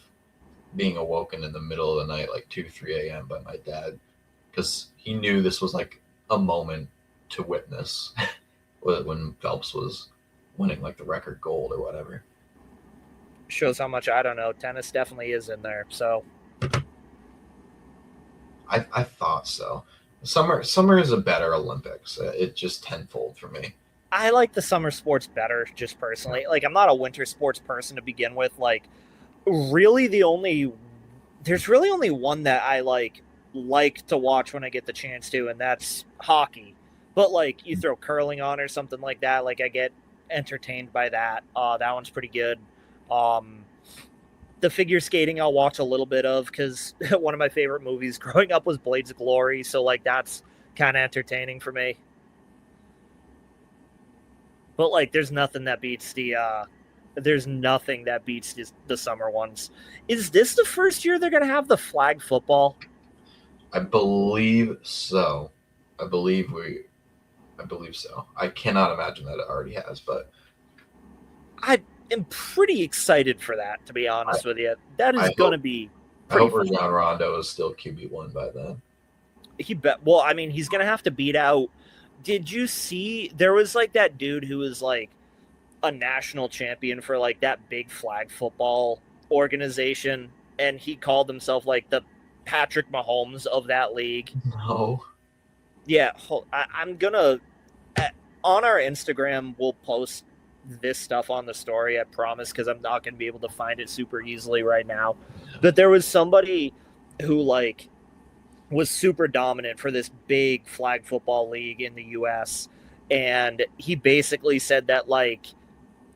being awoken in the middle of the night, like 2, 3 a.m. by my dad, because he knew this was like a moment to witness when Phelps was winning like the record gold or whatever. Shows how much I don't know. Tennis definitely is in there. So I thought so. Summer is a better Olympics. It just tenfold for me. I like the summer sports better, just personally. Like, I'm not a winter sports person to begin with. Like, really, there's really only one that I like to watch when I get the chance to, and that's hockey. But like, you throw curling on or something like that, like I get entertained by that. That one's pretty good. Um, the figure skating I'll watch a little bit of because one of my favorite movies growing up was Blades of Glory, so like that's kind of entertaining for me. But like, there's nothing that beats the summer ones. Is this the first year they're gonna have the flag football? I believe so. I believe we. I believe so. I cannot imagine that it already has, but I am pretty excited for that. To be honest with you, that is I gonna hope, be I hope pretty fun. Rajon Rondo is still QB1 by then. Well, I mean, he's gonna have to beat out. Did you see there was like that dude who was like a national champion for like that big flag football organization, and he called himself like the Patrick Mahomes of that league. No. Yeah, I'm gonna on our Instagram we'll post this stuff on the story. I promise, because I'm not gonna be able to find it super easily right now. But there was somebody who like was super dominant for this big flag football league in the U.S. And he basically said that like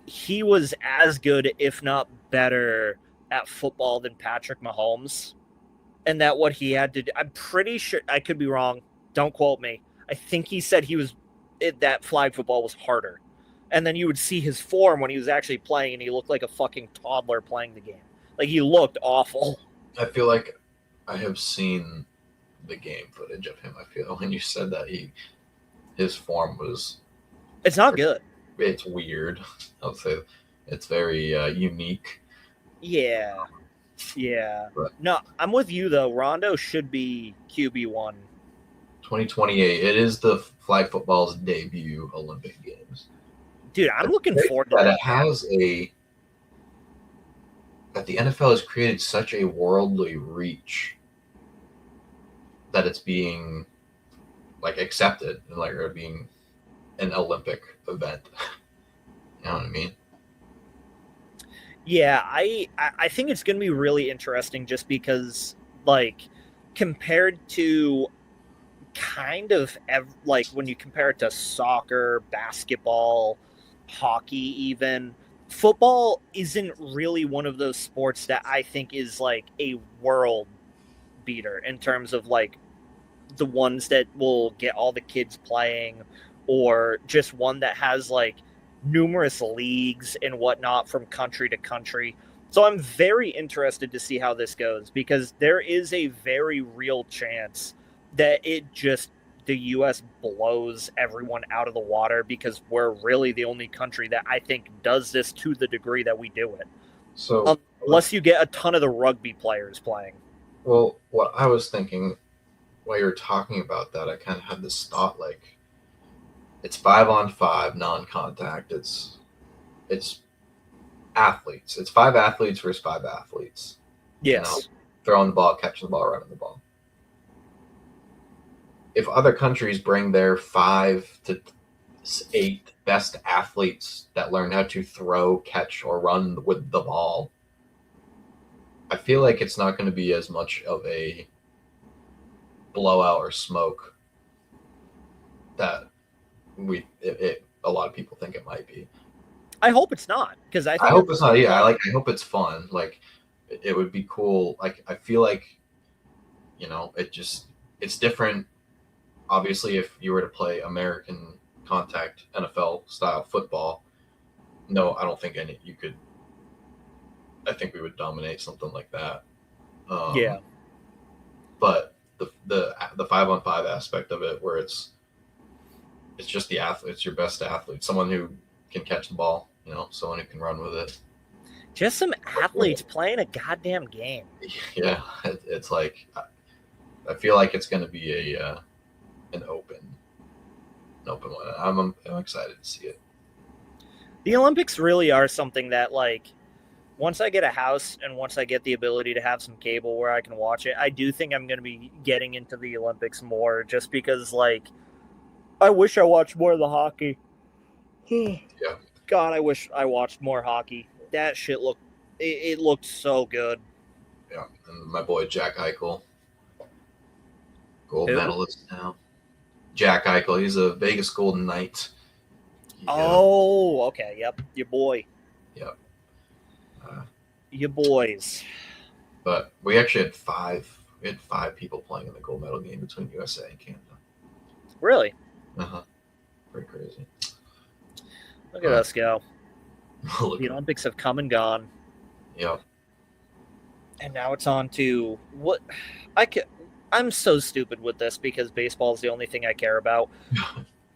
he was as good, if not better, at football than Patrick Mahomes. And that what he had to do, I'm pretty sure, I could be wrong. Don't quote me. I think he said that flag football was harder. And then you would see his form when he was actually playing, and he looked like a fucking toddler playing the game. Like, he looked awful. I feel like I have seen the game footage of him. I feel when you said that his form was. It's not good. It's weird. I'll say it's very unique. Yeah. Yeah. But No, I'm with you, though. Rondo should be QB1. 2028. It is the flag football's debut Olympic Games. Dude, I'm looking forward to that. that. It has that the NFL has created such a worldly reach that it's being like accepted and like or being an Olympic event. You know what I mean? Yeah, I think it's going to be really interesting just because, like, compared to kind of like when you compare it to soccer, basketball, hockey, even football isn't really one of those sports that I think is like a world beater in terms of like the ones that will get all the kids playing, or just one that has like numerous leagues and whatnot from country to country. So I'm very interested to see how this goes, because there is a very real chance that the US blows everyone out of the water, because we're really the only country that I think does this to the degree that we do it. So Unless you get a ton of the rugby players playing. Well, what I was thinking while you were talking about that, I kind of had this thought like, It's 5-on-5 non-contact. It's athletes. It's 5 athletes versus 5 athletes. Yes. Throwing the ball, catching the ball, running the ball. If other countries bring their 5 to 8 best athletes that learn how to throw, catch, or run with the ball, I feel like it's not going to be as much of a blowout or smoke that a lot of people think it might be. I hope it's not, because I hope it's not. Yeah, I hope it's fun. Like, it would be cool. Like, I feel like, it's different. Obviously, if you were to play American contact NFL style football, no, I don't think you could. I think we would dominate something like that. Yeah. But the 5-on-5 aspect of it, where it's just the athlete, it's your best athlete, someone who can catch the ball, someone who can run with it. Just some athletes playing a goddamn game. Yeah, it's like, I feel like it's going to be an open one. I'm excited to see it. The Olympics really are something that, like, once I get a house and once I get the ability to have some cable where I can watch it, I do think I'm going to be getting into the Olympics more, just because, like, I wish I watched more of the hockey. Yeah. God, I wish I watched more hockey. That shit it looked so good. Yeah, and my boy Jack Eichel, gold medalist now. Jack Eichel, he's a Vegas Golden Knight. Oh, okay. Yep, your boy. Yep. Your boys. But we actually had 5 people playing in the gold medal game between USA and Canada. Really? Uh-huh. Pretty crazy. Look at us go. The Olympics have come and gone. Yep. And now it's on to what I'm so stupid with this because baseball is the only thing I care about.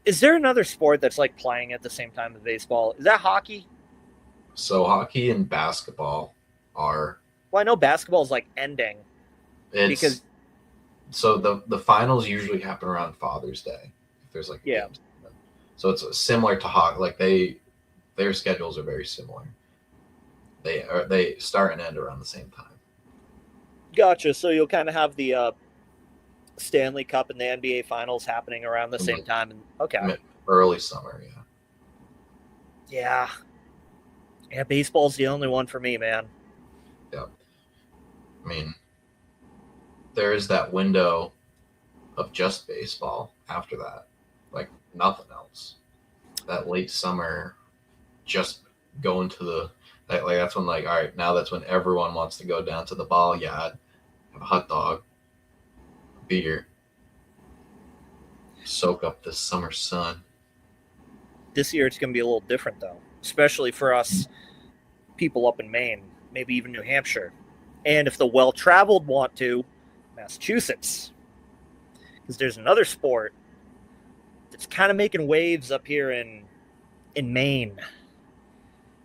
Is there another sport that's like playing at the same time as baseball? Is that hockey? So hockey and basketball are. Well, I know basketball is like ending. So the finals usually happen around Father's Day. If there's like yeah. games. So it's similar to hockey. Like their schedules are very similar. They start and end around the same time. Gotcha. So you'll kind of have the Stanley Cup and the NBA Finals happening around the same time. Okay. Early summer, yeah. Yeah. Yeah, baseball's the only one for me, man. Yeah. I mean, there is that window of just baseball after that. Like, nothing else. That late summer, just going to that's when, like, all right, now that's when everyone wants to go down to the ball yard, have a hot dog, beer, soak up the summer sun. This year it's going to be a little different, though, especially for us people up in Maine, maybe even New Hampshire. And if the well-traveled want to, Massachusetts. Because there's another sport that's kind of making waves up here in Maine.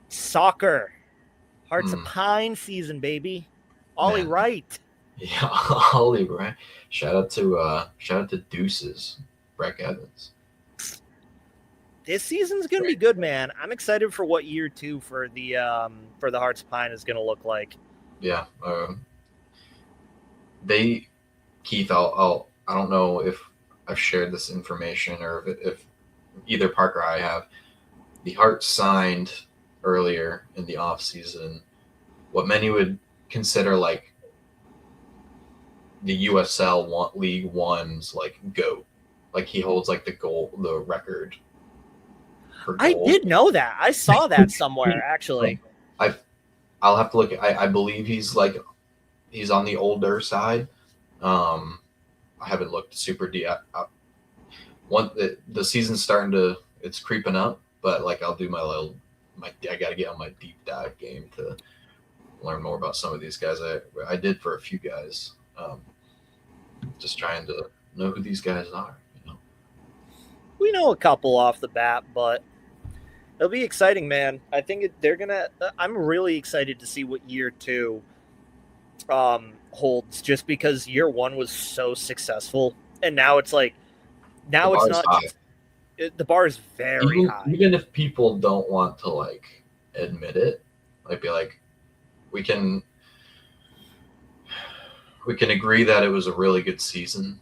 Soccer. Hearts of Pine season, baby. Ollie Wright. Yeah, Ollie Wright. Shout out to Deuces, Breck Evans. This season's gonna be good, man. I'm excited for what year 2 for the Hearts of Pine is gonna look like. Yeah, Keith. I don't know if I've shared this information or if either Parker or I have. The Hearts signed earlier in the off season what many would consider like the USL League One's like GOAT. Like he holds like the record. I did know that. I saw that somewhere actually. I'll have to look. I believe he's on the older side. I haven't looked super deep. The season's it's creeping up, but like I'll do I got to get on my deep dive game to learn more about some of these guys. I did for a few guys, just trying to know who these guys are. We know a couple off the bat, but it'll be exciting, man. I think I'm really excited to see what year 2 holds, just because year 1 was so successful, and now it's like it's not. The bar is very high. Even if people don't want to like admit it, like be like, we can agree that it was a really good season.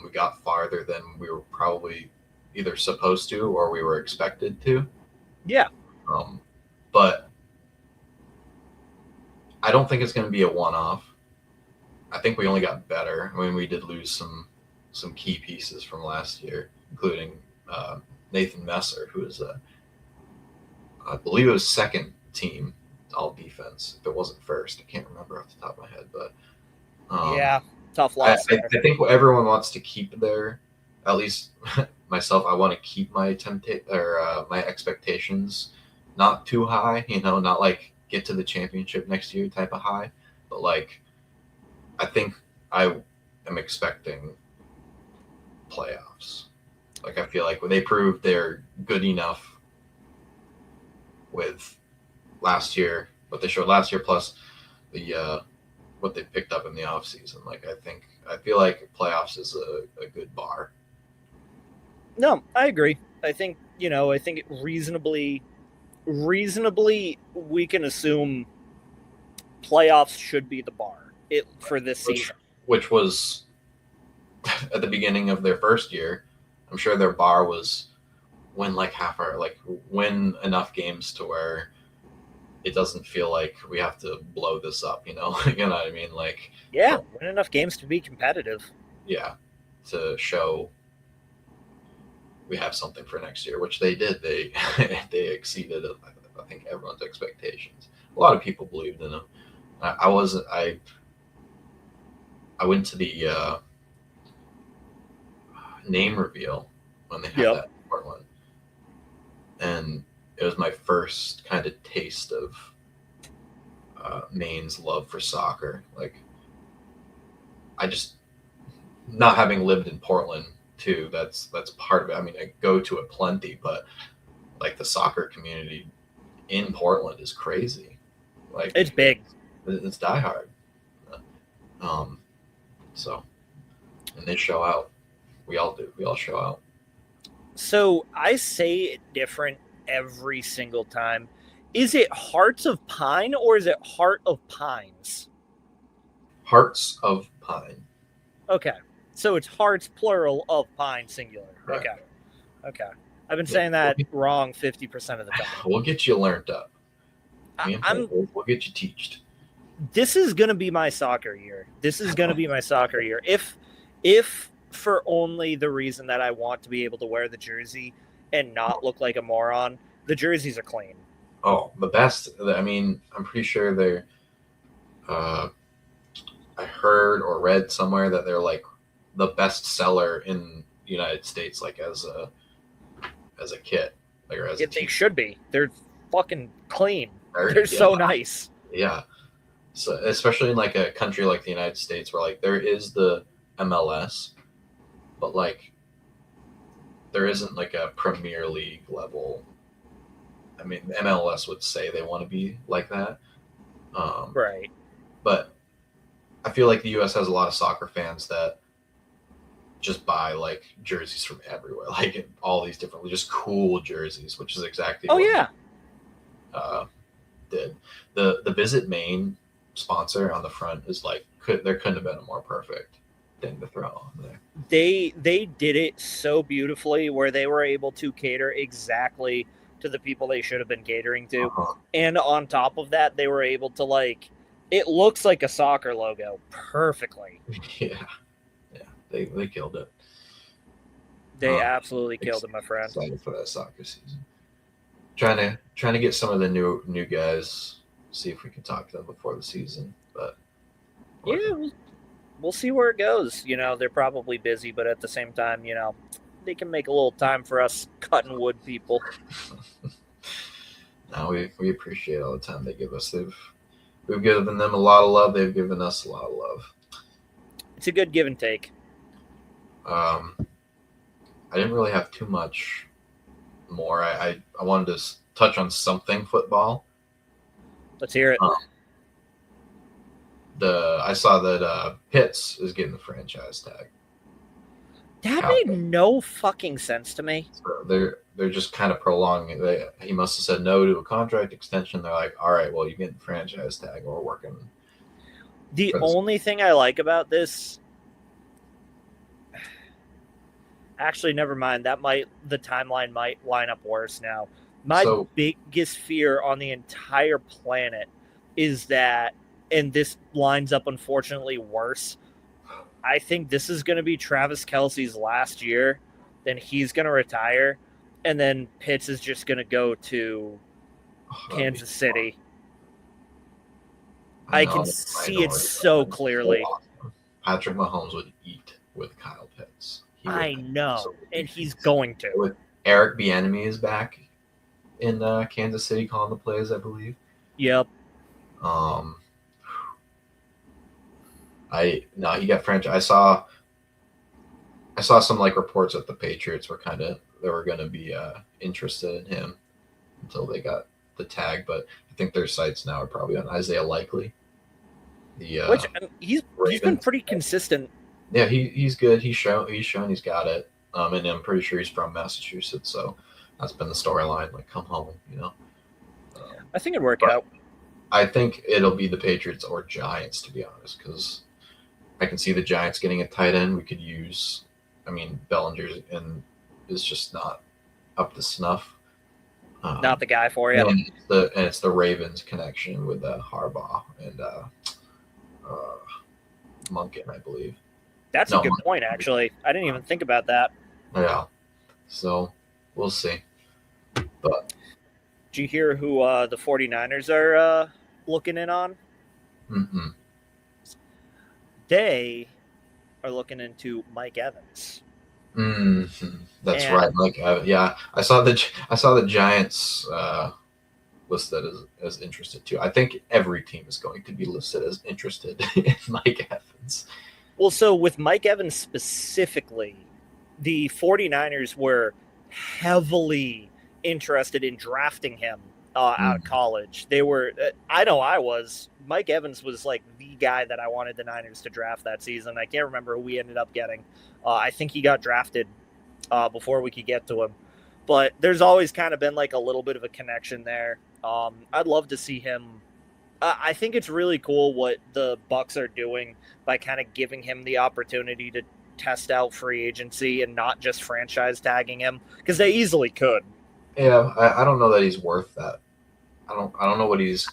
We got farther than we were probably either supposed to or we were expected to. Yeah. But I don't think it's going to be a one-off. I think we only got better. I mean, we did lose some key pieces from last year, including Nathan Messer, who is I believe it was second team all defense. If it wasn't first, I can't remember off the top of my head, but yeah, tough loss. I think everyone wants to keep their, at least myself, I want to keep my my expectations not too high. Not like get to the championship next year type of high, but like I think I am expecting playoffs. Like I feel like when they proved they're good enough with last year, what they showed last year, plus the what they picked up in the off season. Like I feel like playoffs is a good bar. No, I agree. I think reasonably we can assume playoffs should be the bar for this season. Which was at the beginning of their first year. I'm sure their bar was win enough games to where it doesn't feel like we have to blow this up, you know what I mean? Like, yeah, win enough games to be competitive. Yeah, to show we have something for next year, which they did. They they exceeded, I think, everyone's expectations. A lot of people believed in them. I went to the name reveal when they had that in Portland, and it was my first kind of taste of Maine's love for soccer. Like, I just, not having lived in Portland too, that's part of it. I mean, I go to it plenty, but like the soccer community in Portland is crazy. Like, it's big. It's diehard. So, and they show out. We all do. We all show out. So I say it different every single time. Is it Hearts of Pine or is it Heart of Pines? Hearts of Pine. Okay. So it's Hearts plural of Pine singular. Right. Okay. I've been saying that wrong 50% of the time. We'll get you learned up. We'll get you teached. This is going to be my soccer year. If for only the reason that I want to be able to wear the jersey and not look like a moron, the jerseys are clean. Oh, the best. I mean, I'm pretty sure they're. I heard or read somewhere that they're like the best seller in the United States, like as a kit, like or as a team. They should be. They're fucking clean. They're so nice. Yeah. So especially in like a country like the United States, where like there is the MLS, but like there isn't like a Premier League level. I mean, MLS would say they want to be like that, right? But I feel like the U.S. has a lot of soccer fans that just buy like jerseys from everywhere, like all these different, just cool jerseys, which is exactly. Did the Visit Maine sponsor on the front is like there couldn't have been a more perfect thing to throw on there. They did it so beautifully where they were able to cater exactly to the people they should have been catering to. And on top of that, they were able to like, it looks like a soccer logo perfectly. Yeah. They killed it. They absolutely killed it, my friend. Excited for that soccer season. Trying to get some of the new guys, see if we can talk to them before the season. But yeah, we'll see where it goes. They're probably busy, but at the same time, they can make a little time for us cutting wood people. No, we appreciate all the time they give us. We've given them a lot of love. They've given us a lot of love. It's a good give and take. I didn't really have too much more. I wanted to touch on something football. Let's hear it. I saw that Pitts is getting the franchise tag. That Kyle made Pitts. no fucking sense to me. So they're just kind of prolonging it. He must have said no to a contract extension. They're like, all right, well, you get the franchise tag. We're working The for this. only thing I like about this, actually, never mind. The timeline might line up worse now. My So biggest fear on the entire planet is that, and this lines up unfortunately worse. I think this is going to be Travis Kelce's last year. Then he's going to retire, and then Pitts is just going to go to Kansas City. I can see it so clearly. Patrick Mahomes would eat with Kyle Pitts. I know, and he's going to. Eric Bieniemy is back in Kansas City calling the plays, I believe. Yep. He got franchise. I saw some like reports that the Patriots were they were going to be interested in him until they got the tag, but I think their sights now are probably on Isaiah Likely. Which he's been pretty consistent. Yeah, he's good. He's shown he's got it. And I'm pretty sure he's from Massachusetts, so that's been the storyline. Like, come home, you know. I think it'd work out. I think it'll be the Patriots or Giants, to be honest, because I can see the Giants getting a tight end. We could use, Bellinger's is just not up to snuff. Not the guy for you. And it's the Ravens connection with Harbaugh and Monken, I believe. That's a good point, actually. I didn't even think about that. Yeah. So we'll see. But did you hear who the 49ers are looking in on? Mm-mm. They are looking into Mike Evans. Mm-hmm. That's right, Mike Evans. Yeah, I saw the Giants listed as interested too. I think every team is going to be listed as interested in Mike Evans. Well, so with Mike Evans specifically, the 49ers were heavily interested in drafting him out of college. They were, I know I was. Mike Evans was like the guy that I wanted the Niners to draft that season. I can't remember who we ended up getting. I think he got drafted before we could get to him. But there's always kind of been like a little bit of a connection there. I'd love to see him. I think it's really cool what the Bucs are doing by kind of giving him the opportunity to test out free agency and not just franchise tagging him, because they easily could. Yeah, I don't know that he's worth that. I don't know what he's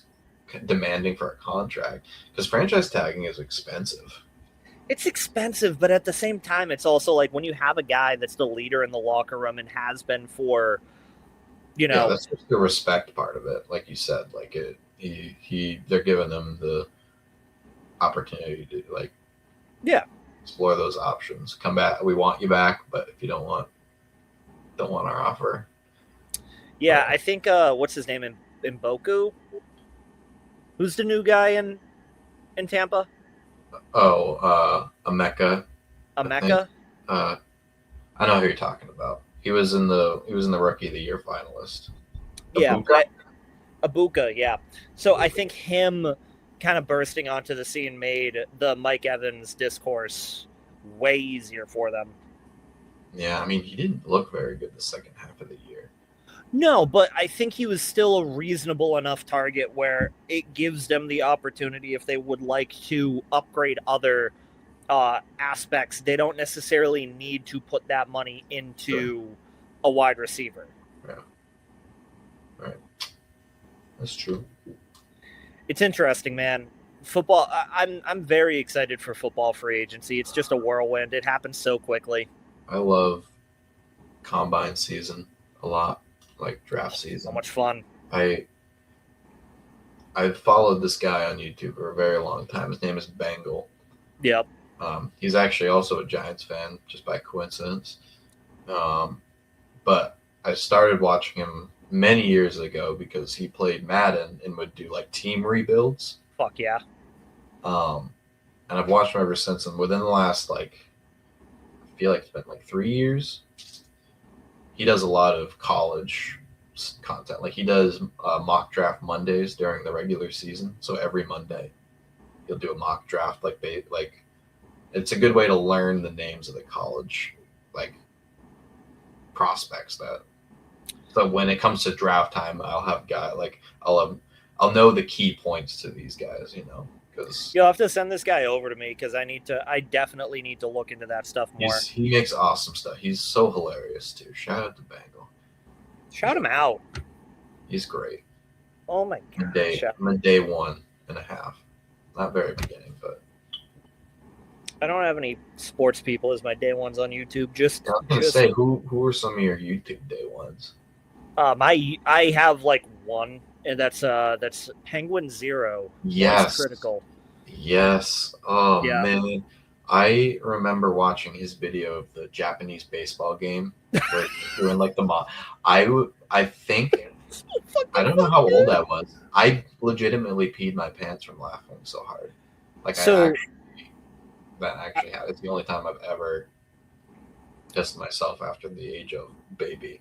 demanding for a contract, because franchise tagging is expensive. It's expensive, but at the same time, it's also like when you have a guy that's the leader in the locker room and has been for, Yeah, that's just the respect part of it. Like you said, like they're giving them the opportunity to explore those options. Come back, we want you back, but if you don't want our offer. Yeah, I think what's his name in Boku? Who's the new guy in Tampa? Emeka. Emeka? I know who you're talking about. He was in the Rookie of the Year finalist. Yeah, Ibuka, yeah. So I think him kind of bursting onto the scene made the Mike Evans discourse way easier for them. Yeah, he didn't look very good the second half of the year. No, but I think he was still a reasonable enough target where it gives them the opportunity, if they would like to upgrade other aspects, they don't necessarily need to put that money into a wide receiver. Yeah. Right. That's true. It's interesting, man. Football, I'm very excited for football free agency. It's just a whirlwind. It happens so quickly. I love combine season a lot, like draft season. So much fun. I've followed this guy on YouTube for a very long time. His name is Bengal. Yep. He's actually also a Giants fan, just by coincidence. But I started watching him many years ago because he played Madden and would do like team rebuilds. Fuck yeah. And I've watched him ever since. And within the last I feel like it's been like 3 years, he does a lot of college content. Like he does mock draft Mondays during the regular season. So every Monday, he'll do a mock draft. Like it's a good way to learn the names of the college like prospects that. So when it comes to draft time, I'll have I'll know the key points to these guys, because You'll have to send this guy over to me because I definitely need to look into that stuff more. he makes awesome stuff. He's so hilarious too. Shout out to Bangle. Shout him out. He's great. Oh my god. I'm a day 1.5. Not very beginning, but I don't have any sports people as my day ones on YouTube. I was gonna say, who are some of your YouTube day ones? I have like one, and that's Penguin Zero. Yes. Critical. Yes. Oh yeah. Man. I remember watching his video of the Japanese baseball game where doing like the I think I don't know how old I was. I legitimately peed my pants from laughing so hard. Like that actually happened. It's the only time I've ever pissed myself after the age of baby.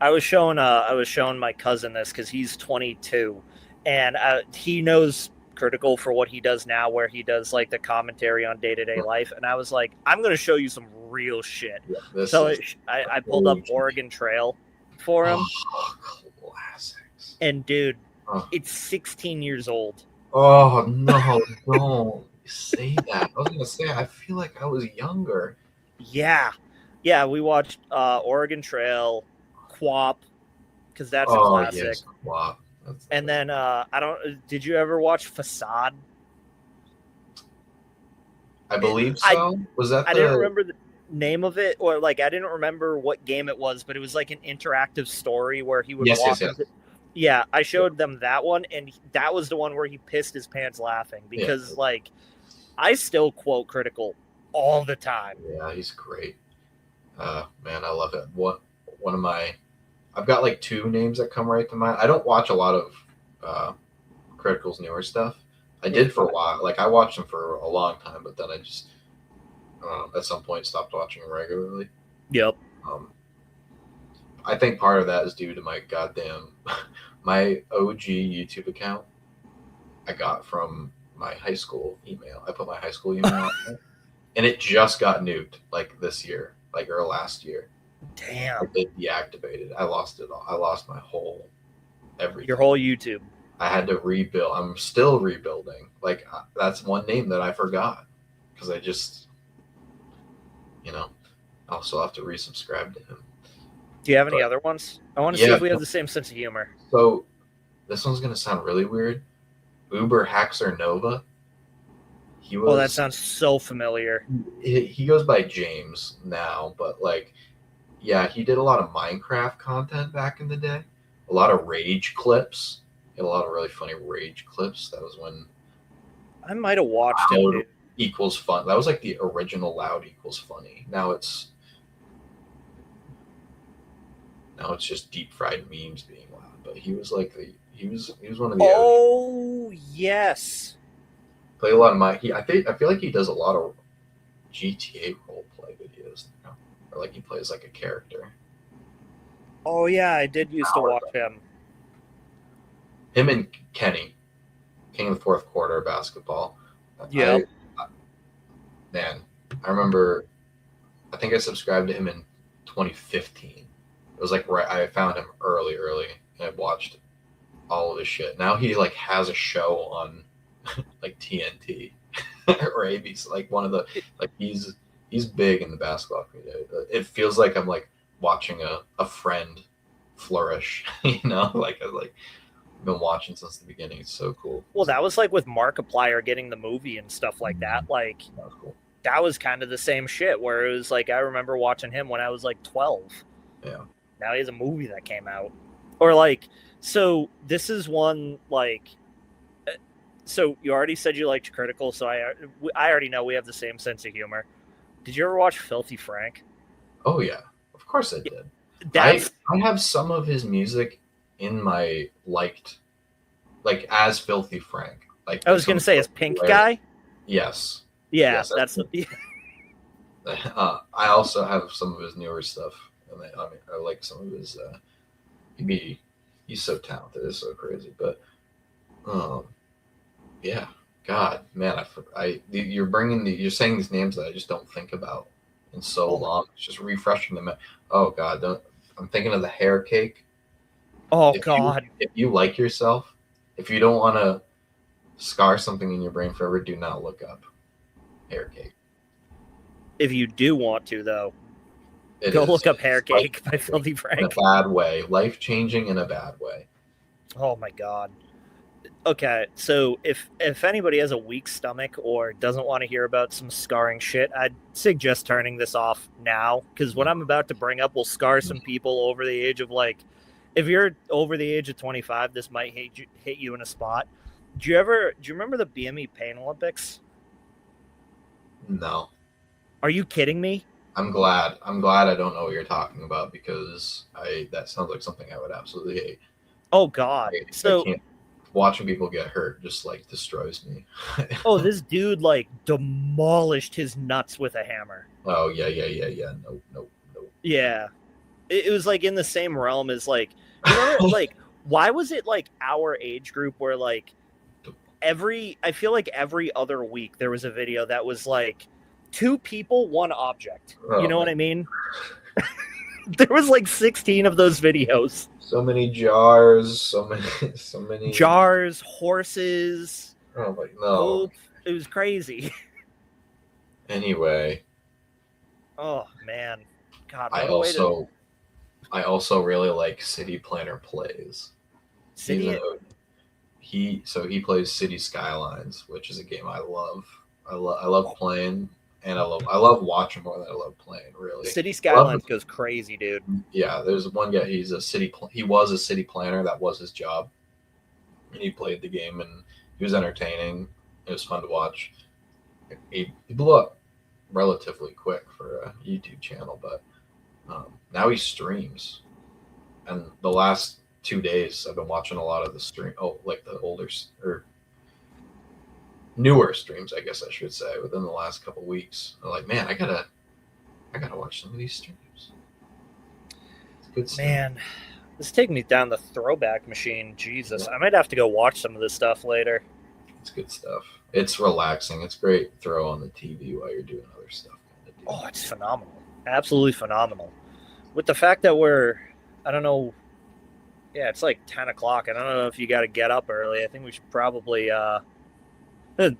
I was showing my cousin this because he's 22, and he knows Critical for what he does now, where he does like the commentary on day-to-day life, and I was like, I'm going to show you some real shit. Yeah, so I pulled up Oregon Trail for him. Oh, classics. And dude, it's 16 years old. Oh no, don't say that. I was going to say, I feel like I was younger. Yeah, we watched Oregon Trail, Quap, because that's a classic. Yes, Quap. And then did you ever watch Facade? I believe so. I didn't remember the name of it, or like I didn't remember what game it was, but it was like an interactive story where he would walk. Yes. Yeah, I showed them that one, and that was the one where he pissed his pants laughing because like I still quote Critical all the time. Yeah, he's great. Man, I love it. One of my I've got like two names that come right to mind. I don't watch a lot of Critical's newer stuff. I did for a while. Like I watched him for a long time, but then I just at some point stopped watching him regularly. Yep. I think part of that is due to my my OG YouTube account I got from my high school email. I put my high school email on there, and it just got nuked like this year, or last year. Damn. It deactivated. I lost it all. I lost my whole everything. Your whole YouTube. I had to rebuild. I'm still rebuilding. Like that's one name that I forgot because I just, I'll still have to resubscribe to him. Do you have any other ones? I want to see if we have the same sense of humor. So this one's going to sound really weird. Uber Haxer Nova. That sounds so familiar. He goes by James now, but like, yeah, he did a lot of Minecraft content back in the day. A lot of rage clips. He had a lot of really funny rage clips. That was when I might have watched Loud equals fun. That was like the original Loud equals funny. Now it's just deep fried memes being loud. But he was like he was one of the Oh yes. Play a lot of I feel like he does a lot of GTA roleplay videos now. Or like he plays like a character. Oh yeah, I did used to watch him. Him and Kenny, King of the Fourth Quarter basketball. Yeah. Man, I remember. I think I subscribed to him in 2015. It was like I found him early, and I watched all of his shit. Now he like has a show on like TNT or ABC, like one of the like he's big in the basketball community. It feels like I'm like watching a friend flourish, like I've been watching since the beginning. It's so cool. Well, that was like with Markiplier getting the movie and stuff like that. Like that was cool. That was kind of the same shit where it was like I remember watching him when I was like 12. Yeah. Now he has a movie that came out. Or like, so this is one like, so you already said you liked Critical, so I already know we have the same sense of humor. Did you ever watch Filthy Frank? Oh yeah, of course I did. I have some of his music in my liked, like as Filthy Frank. Like I was gonna say, as Pink Guy. Yes. Yeah, yes, that's. I also have some of his newer stuff, and I like some of his. He's so talented. It's so crazy, but yeah. God, man, you're saying these names that I just don't think about in so Oh my, long. It's just refreshing them. Oh God, don't. I'm thinking of the hair cake. oh If you God. if you like yourself, if you don't want to scar something in your brain forever, do not look up hair cake. If you do want to, though, It go is. look up Hair It's Cake by life-changing Filthy in a Frank. bad way. Life changing in a bad way. Oh my God. Okay, so if anybody has a weak stomach or doesn't want to hear about some scarring shit, I'd suggest turning this off now, because what I'm about to bring up will scar some people over the age of, like, if you're over the age of 25, this might hit you in a spot. Do you remember the BME Pain Olympics? No. Are you kidding me? I'm glad. I'm glad I don't know what you're talking about because that sounds like something I would absolutely hate. Oh God. I So, can't watching people get hurt just like destroys me. oh, this dude like demolished his nuts with a hammer. Oh yeah. Nope, nope, nope. Yeah. It was like in the same realm as, like, do you remember, like, why was it like our age group where, like, I feel like every other week there was a video that was like two people, one object. You Oh know what man, I mean? There was like 16 of those videos. so many jars, so many, so many. Jars, horses, Oh my no. poop. It was crazy. Anyway, Oh man. God, I what a way to also I also really like City Planner Plays. He's city. an he plays City Skylines, which is a game I love. I love playing, and I love watching more than I love playing. Really, City I love Skylines goes crazy, dude. yeah. There's one guy. He was a city planner. That was his job, and he played the game, and he was entertaining. It was fun to watch. He blew up relatively quick for a YouTube channel, but now he streams. And the last 2 days, I've been watching a lot of the stream. Oh, like the older or newer streams, I guess I should say, within the last couple weeks. I'm like, man, I gotta watch some of these streams. It's good stuff. Man, this is taking me down the throwback machine. Jesus, Yeah. I might have to go watch some of this stuff later. It's good stuff. It's relaxing. It's great. Throw on the TV while you're doing other stuff. Kind of Oh, it's phenomenal. Absolutely phenomenal. With the fact that I don't know, yeah, it's like 10 o'clock. I don't know if you got to get up early. I think we should probably get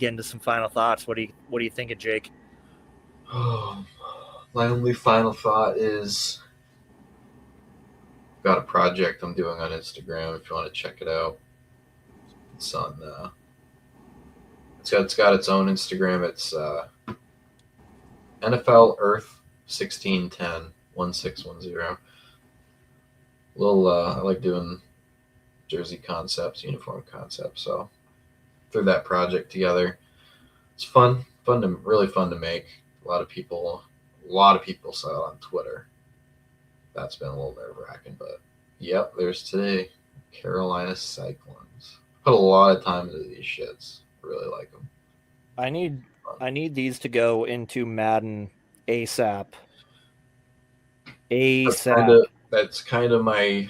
into some final thoughts. What do you think of Jake? Oh, my only final thought is got a project I'm doing on Instagram. If you want to check it out, it's on. It's got its own Instagram. It's NFL Earth 1610 1610. I like doing jersey concepts, uniform concepts. So threw that project together. It's really fun to make. A lot of people saw it on Twitter. That's been a little nerve wracking, but yep, there's today. Carolina Cyclones. Put a lot of time into these shits. Really like them. I need these to go into Madden ASAP. ASAP. That's kind of my.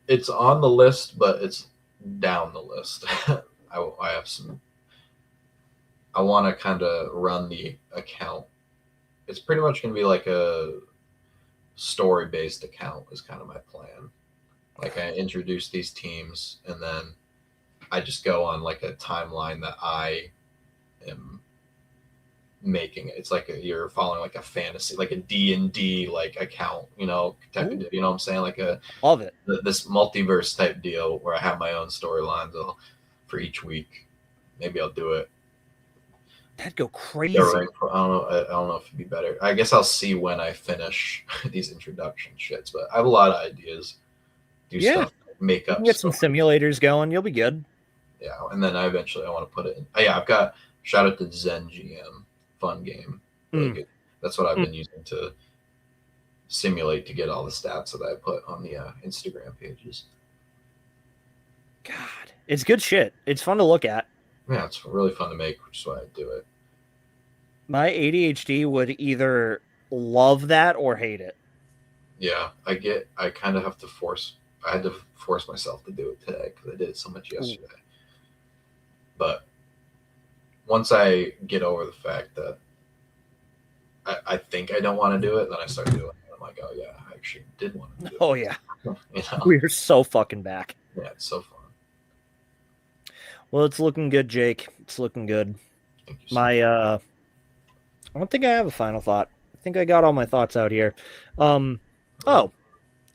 It's on the list, but it's down the list. I have some. I want to kind of run the account. It's pretty much going to be like a story-based account. Is kind of my plan. Like I introduce these teams, and then I just go on like a timeline that I am making. It's like you're following like a fantasy, like a D&D like account, type of, you know what I'm saying, like Love it. this multiverse type deal where I have my own storylines for each week. Maybe I'll do it. That'd go crazy. I don't know if it'd be better. I guess I'll see when I finish these introduction shits, but I have a lot of ideas. Do stuff, make up. You can get some simulators going. You'll be good. Yeah, and then I want to put it in. Oh, yeah, I've got shout out to Zen GM, fun game. Really good. That's what I've been using to simulate to get all the stats that I put on the Instagram pages. God, it's good shit. It's fun to look at. Yeah, it's really fun to make, which is why I do it. My ADHD would either love that or hate it. Yeah, I kind of have to I had to force myself to do it today because I did it so much yesterday. But once I get over the fact that I think I don't want to do it. Then I start doing it. I'm like, oh yeah, I actually did want to do it. Oh yeah, You know? we're so fucking back. Yeah, it's so fun. Well, it's looking good, Jake. It's looking good. Thank you so much. I don't think I have a final thought. I think I got all my thoughts out here. Oh,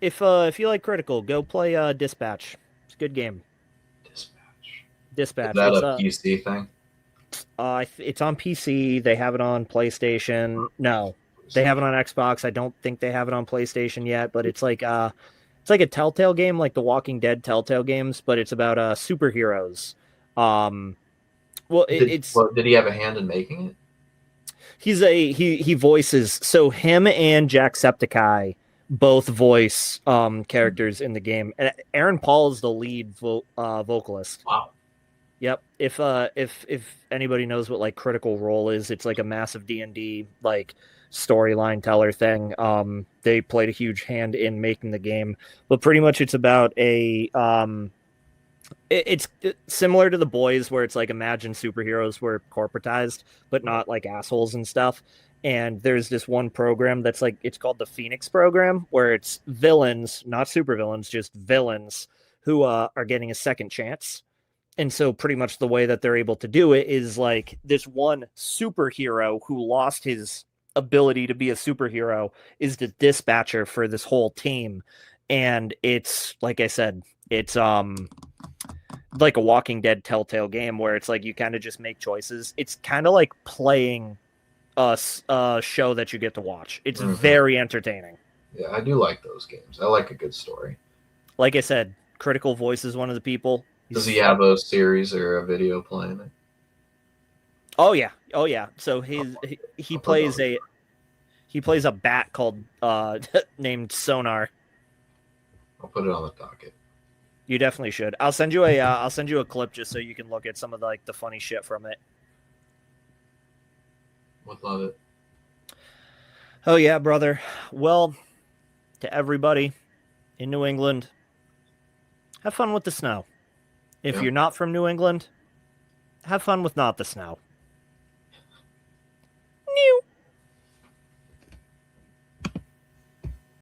if you like Critical, go play Dispatch. It's a good game. Dispatch. Dispatch. Is that It's a PC thing? it's on PC. They have it on PlayStation. No, they have it on Xbox. I don't think they have it on PlayStation yet. But it's like a Telltale game, like the Walking Dead Telltale games, but it's about superheroes. Well, Did he have a hand in making it? he voices, so him and Jacksepticeye both voice characters in the game. And Aaron Paul is the lead vocalist. Wow. Yep. If anybody knows what like Critical Role is, it's like a massive D&D like storyline teller thing. They played a huge hand in making the game, but pretty much it's about it's similar to The Boys, where it's like imagine superheroes were corporatized, but not like assholes and stuff. And there's this one program that's like, it's called the Phoenix program, where it's villains, not supervillains, just villains who are getting a second chance. And so pretty much the way that they're able to do it is like this one superhero who lost his ability to be a superhero is the dispatcher for this whole team. And it's, like I said, it's like a Walking Dead Telltale game where it's like you kind of just make choices. It's kind of like playing a show that you get to watch. It's very entertaining. Yeah, I do like those games. I like a good story. Like I said, Critical Voice is one of the people. Does he have a series or a video playing it? Oh yeah. So he plays a bat called named Sonar. I'll put it on the docket. You definitely should. I'll send you a clip just so you can look at some of the funny shit from it. Would love it. Oh yeah, brother. Well, to everybody in New England, have fun with the snow. If you're not from New England, have fun with not the snow.